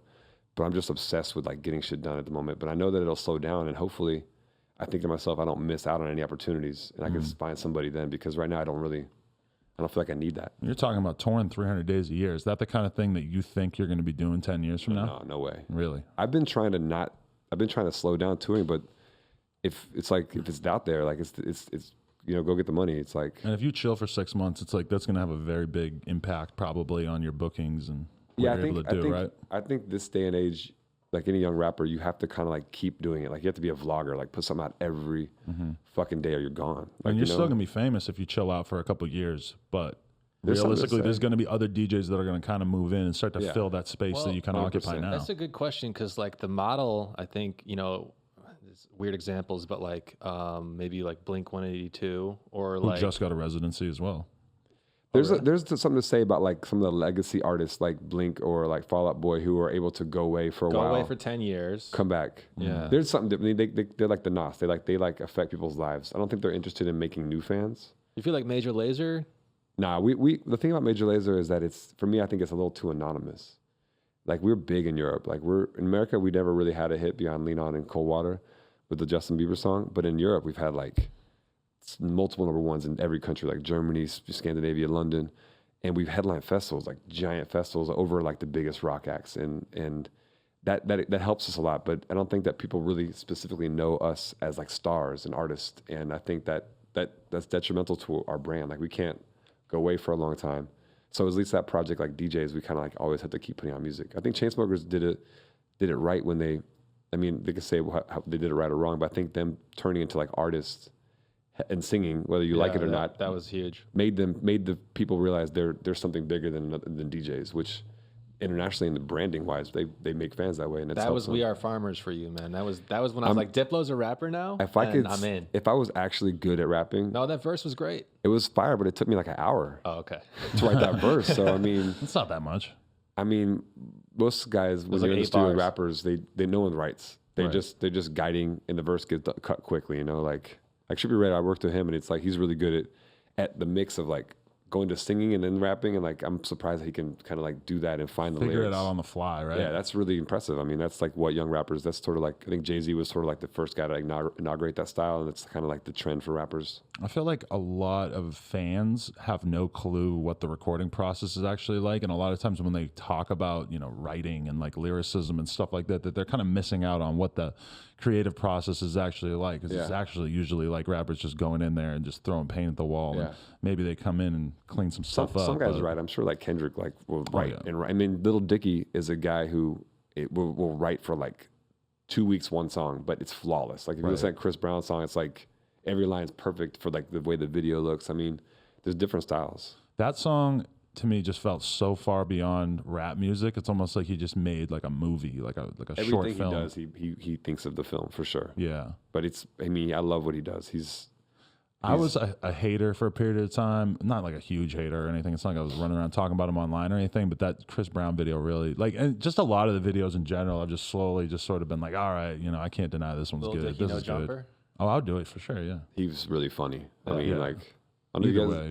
but I'm just obsessed with like getting shit done at the moment. But I know that it'll slow down, and hopefully, I think to myself, I don't miss out on any opportunities, and I can find somebody then, because right now I don't feel like I need that. You're talking about touring 300 days a year. Is that the kind of thing that you think you're going to be doing 10 years from now? No way. Really? I've been trying to slow down touring, but if it's out there, like it's go get the money. It's like, and if you chill for 6 months, it's like that's going to have a very big impact probably on your bookings and what you're able to do, right? I think this day and age, like any young rapper, you have to kind of like keep doing it. Like you have to be a vlogger, like put something out every fucking day or you're gone. Like, and you're still gonna be famous if you chill out for a couple of years, but realistically, there's gonna be other DJs that are gonna kind of move in and start to fill that space that you kind of occupy now. That's a good question, because like the model, I think, there's weird examples, but like maybe like Blink 182 or who like just got a residency as well. There's something to say about like some of the legacy artists like Blink or like Fall Out Boy who are able to go away for a while. Go away for 10 years. Come back. Yeah. There's something different. They're like the Nas. They affect people's lives. I don't think they're interested in making new fans. You feel like Major Lazer? Nah, the thing about Major Lazer is that for me, I think it's a little too anonymous. Like we're big in Europe. Like in America, we never really had a hit beyond Lean On and Cold Water with the Justin Bieber song. But in Europe, we've had like multiple #1s in every country, like Germany, Scandinavia, London, and we've headlined festivals, like giant festivals over like the biggest rock acts, and that helps us a lot. But I don't think that people really specifically know us as like stars and artists, and I think that's detrimental to our brand. Like we can't go away for a long time. So at least that project, like DJs, we kind of like always have to keep putting out music. I think Chainsmokers did it right when they could say how they did it right or wrong, but I think them turning into like artists and singing, whether you like it or not, that was huge. Made the people realize there's something bigger than DJs, which internationally and the branding wise, they make fans that way. And that was We Are Farmers for you, man. That was when I was like, Diplo's a rapper now. I'm in. If I was actually good at rapping, no, that verse was great. It was fire, but it took me like an hour. Oh, okay. To write that verse. So I mean, it's not that much. I mean, most guys when they're in the studio with rappers, they no one writes. They're just guiding, and the verse gets cut quickly. Like Should Be Red, I worked with him, and it's like he's really good at the mix of like going to singing and then rapping, and like I'm surprised that he can kind of like do that and find the lyrics. Figure it out on the fly, right? Yeah, that's really impressive. I mean, that's like what young rappers. That's sort of like I think Jay-Z was sort of like the first guy to inaugurate that style, and it's kind of like the trend for rappers. I feel like a lot of fans have no clue what the recording process is actually like, and a lot of times when they talk about writing and like lyricism and stuff like that they're kind of missing out on what the creative process is actually like. Because it's actually usually like rappers just going in there and just throwing paint at the wall, and maybe they come in and clean some stuff up. Some guys write. I'm sure like Kendrick will write and write. I mean, Little Dicky is a guy who will write for like 2 weeks one song, but it's flawless. Like if you listen to Chris Brown's song, it's like every line's perfect for like the way the video looks. I mean, there's different styles. That song to me just felt so far beyond rap music. It's almost like he just made like a movie, like a short film. Everything he does, he thinks of the film for sure. Yeah, but I love what he does. I was a hater for a period of time, not like a huge hater or anything. It's not like I was running around talking about him online or anything, but that Chris Brown video really, and just a lot of the videos in general, I've just slowly just sort of been like, all right, I can't deny this one's good. Dicky, this is Jumper? Good. Oh, I'll do it for sure, yeah. He was really funny. I mean,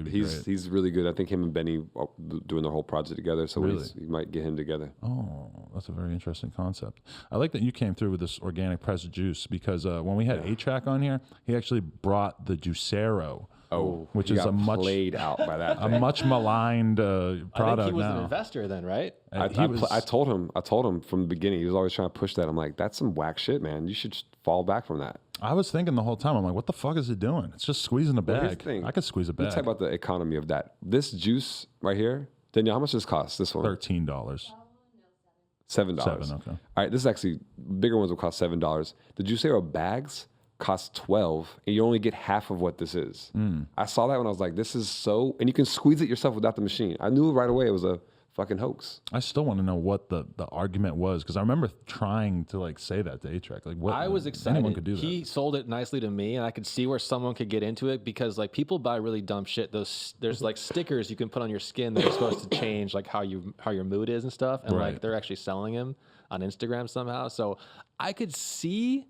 he's really good. I think him and Benny are doing the whole project together, so we might get him together. Oh, that's a very interesting concept. I like that you came through with this organic pressed juice, because when we had A-Track on here, he actually brought the Juicero which he is got a much played out by that a thing. much maligned product I think he was now. an investor then, right? I told him from the beginning. He was always trying to push that. I'm like, that's some whack shit, man. You should just fall back from that. I was thinking the whole time, I'm like, what the fuck is it doing? It's just squeezing a Here's the bag. thing. I could squeeze a bag. Let's talk about the economy of that. This juice right here, Danielle, how much does this cost? This one? $13. $7. $7, okay. All right, this is actually, bigger ones will cost $7. The Juicero bags cost $12, and you only get half of what this is. I saw that when I was like, this is so, and you can squeeze it yourself without the machine. I knew right away it was a fucking hoax. I still want to know what the argument was, because I remember trying to like say that to A-Track. Like, what? I was excited. Anyone could do that. He sold it nicely to me, and I could see where someone could get into it because like people buy really dumb shit. There's like stickers you can put on your skin that are supposed to change like how your mood is and stuff, and like they're actually selling them on Instagram somehow. So I could see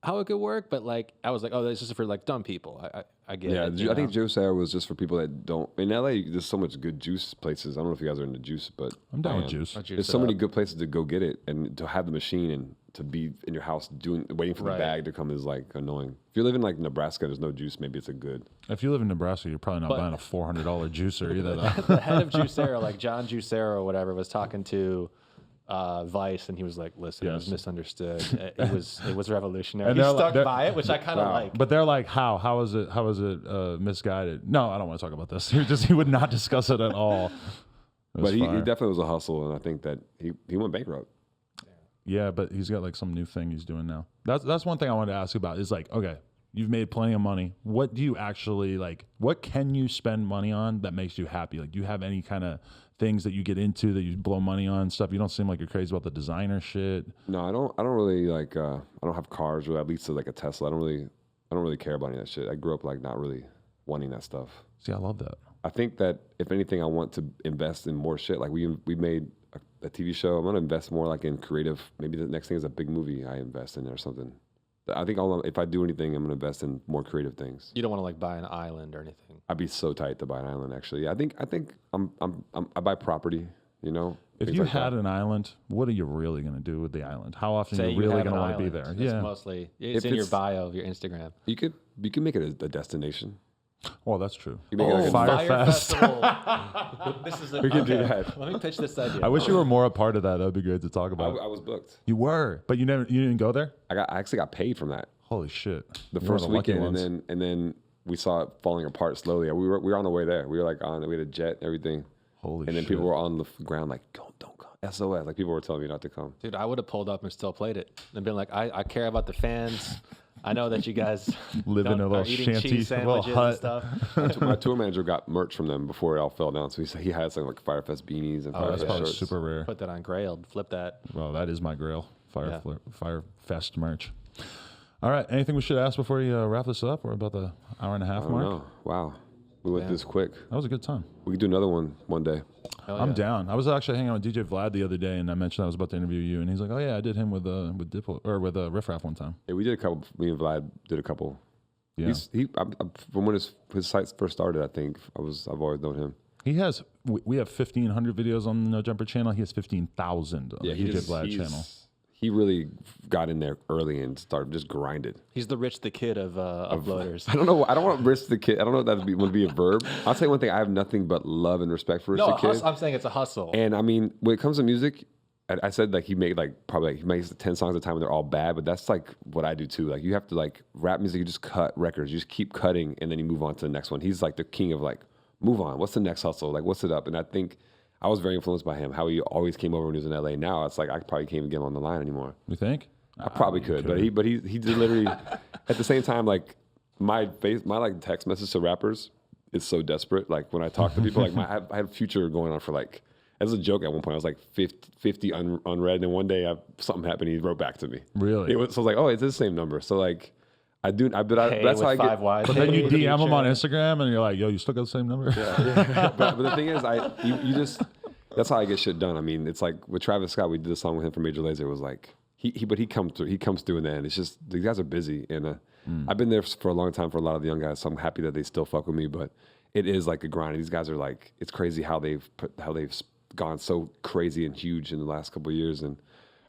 how it could work, but like I was like, oh, this is for like dumb people. I get it. Yeah, I think Juicero was just for people that don't. In LA, there's so much good juice places. I don't know if you guys are into juice, but I'm down with juice. There's so many good places to go get it, and to have the machine and to be in your house waiting for the bag to come is like annoying. If you live in like Nebraska, there's no juice. Maybe it's a good. If you live in Nebraska, you're probably not buying a $400 juicer either. Though. The head of Juicero, like John Juicero or whatever, was talking to Vice, and he was like, listen, it was misunderstood. It was revolutionary. And he stuck by it, which I kind of like. But they're like, how is it misguided? No, I don't want to talk about this. He would not discuss it at all. But he definitely was a hustle, and I think that he went bankrupt. Yeah, but he's got like some new thing he's doing now. That's one thing I wanted to ask about is like, okay, you've made plenty of money. What do you actually like? What can you spend money on that makes you happy? Like, do you have any kind of things that you get into that you blow money on stuff? You don't seem like you're crazy about the designer shit. No, I don't really like. I don't have cars, or at least like a Tesla. I don't really care about any of that shit. I grew up like not really wanting that stuff. See, I love that. I think that if anything, I want to invest in more shit. Like we made a TV show. I'm gonna invest more like in creative. Maybe the next thing is a big movie I invest in or something. I think if I do anything, I'm gonna invest in more creative things. You don't want to like buy an island or anything. I'd be so tight to buy an island. Actually, I think I buy property. You know, if you had an island, what are you really gonna do with the island? How often are you really gonna want to be there? It's mostly it's in your bio of your Instagram. You could make it a destination. Well, that's true. Fyre Festival. We can do that. Let me pitch this idea. I wish you were more a part of that. That would be great to talk about. I was booked. You were, but you didn't go there. I actually got paid from that. Holy shit! The first weekend, and then we saw it falling apart slowly. We were on the way there. We were like we had a jet, everything. Holy shit! And then people were on the ground like, don't come. SOS. Like people were telling me not to come. Dude, I would have pulled up and still played it and been like, I care about the fans. I know that you guys live in a little shanty, little hut. And stuff. My tour manager got merch from them before it all fell down. So he had some like Fyre Fest beanies and Fyre Fest shirts. Super rare. Put that on Grailed. Flip that. Well, that is my Grail. Fyre Fest merch. All right. Anything we should ask before you wrap this up? We're about the hour and a half mark. No. Wow. We went this quick. That was a good time. We could do another one day. I'm down. I was actually hanging out with DJ Vlad the other day, and I mentioned I was about to interview you, and he's like, "Oh yeah, I did him with Diplo or with Riff Raff one time." Yeah, we did a couple. Me and Vlad did a couple. Yeah. From when his sites first started, I think I've always known him. He has. We have 1,500 videos on the No Jumper channel. He has 15,000 on the DJ Vlad channel. He really got in there early and started just grinded. He's the Rich the Kid of uploaders. I don't know. I don't want Rich the Kid. I don't know if that would be a verb. I'll tell you one thing. I have nothing but love and respect for Rich the Kid. I'm saying it's a hustle. And I mean, when it comes to music, I said like he made like probably he makes 10 songs at a time and they're all bad, but that's like what I do too. Like you have to like rap music, you just cut records, you just keep cutting and then you move on to the next one. He's like the king of like, move on. What's the next hustle? Like what's it up? And I think I was very influenced by him, how he always came over when he was in LA. Now it's like I probably can't even get him on the line anymore. You think? I probably could, but he did literally at the same time, like my like text message to rappers is so desperate. Like when I talk to people, like I had Future going on for like, as a joke at one point, I was like 50 unread, and then one day something happened, he wrote back to me. Really? So I was like, oh, it's the same number. So like, that's how I get. But then you DM him on Instagram, and you're like, yo, you still got the same number? Yeah. but the thing is, you just, that's how I get shit done. I mean, it's like with Travis Scott, we did a song with him for Major Lazer. It was like, he comes through in the end. It's just, the guys are busy. And I've been there for a long time for a lot of the young guys, so I'm happy that they still fuck with me, but it is like a grind. These guys are like, it's crazy how they've gone so crazy and huge in the last couple of years. And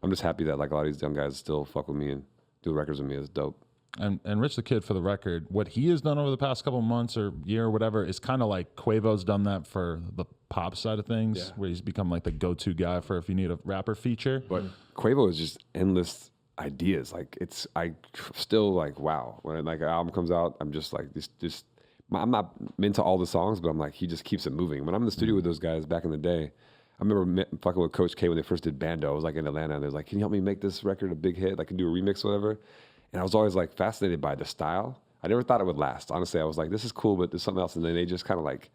I'm just happy that like a lot of these young guys still fuck with me and do records with me. It's dope. And Rich the Kid, for the record, what he has done over the past couple of months or year or whatever is kind of like Quavo's done that for the pop side of things, where he's become like the go-to guy for if you need a rapper feature. But Quavo is just endless ideas. Like I still like, wow. When like an album comes out, I'm just like this. I'm not into all the songs, but I'm like, he just keeps it moving. When I'm in the studio with those guys back in the day, I remember fucking with Coach K when they first did Bando. I was like in Atlanta, and they're like, "Can you help me make this record a big hit? Like, can do a remix or whatever?" And I was always like fascinated by the style. I never thought it would last. Honestly, I was like, "This is cool, but there's something else." And then they just kind of like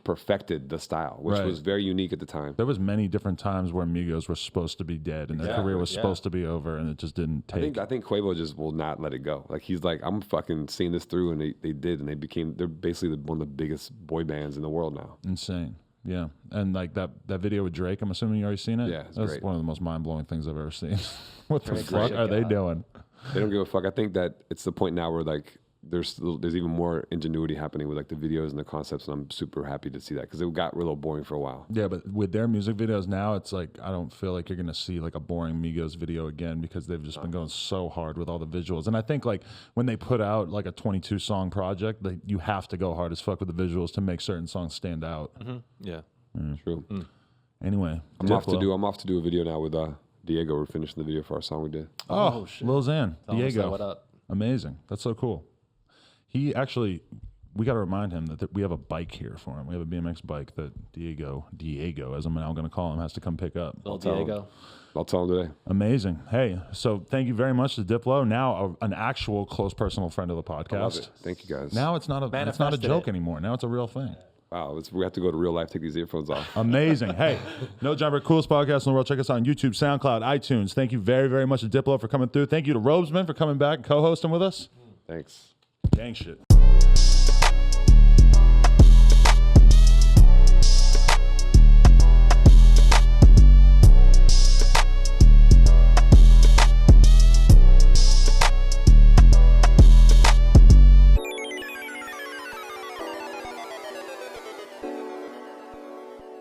perfected the style, which was very unique at the time. There was many different times where Migos were supposed to be dead and their career was supposed to be over, and it just didn't take. I think Quavo just will not let it go. Like he's like, I'm fucking seeing this through, and they did, and they're basically one of the biggest boy bands in the world now. Insane. Yeah, and like that video with Drake, I'm assuming you already seen it? Yeah, it's that's great. One of the most mind-blowing things I've ever seen. What the fuck are they doing? They don't give a fuck. I think that it's the point now where like there's even more ingenuity happening with like the videos and the concepts, and I'm super happy to see that because it got a little boring for a while. Yeah, but with their music videos now, it's like I don't feel like you're gonna see like a boring Migos video again because they've just been going so hard with all the visuals. And I think like when they put out like a 22 song project, like you have to go hard as fuck with the visuals to make certain songs stand out. Yeah, true. Anyway, I'm off to do a video now with Diego. We're finishing the video for our song we did. Oh shit. Lil Xan, Diego, what up? Amazing. That's so cool. He actually, we got to remind him that we have a bike here for him. We have a BMX bike that Diego, as I'm now going to call him, has to come pick up. Little Diego. I'll tell him today. Amazing. Hey, so thank you very much to Diplo. Now an actual close personal friend of the podcast. I love it. Thank you guys. Now it's not a joke anymore. Now it's a real thing. Wow, we have to go to real life, take these earphones off. Amazing. Hey, No Jumper, coolest podcast in the world. Check us out on YouTube, SoundCloud, iTunes. Thank you very, very much to Diplo for coming through. Thank you to Robesman for coming back and co-hosting with us. Thanks. Gang shit.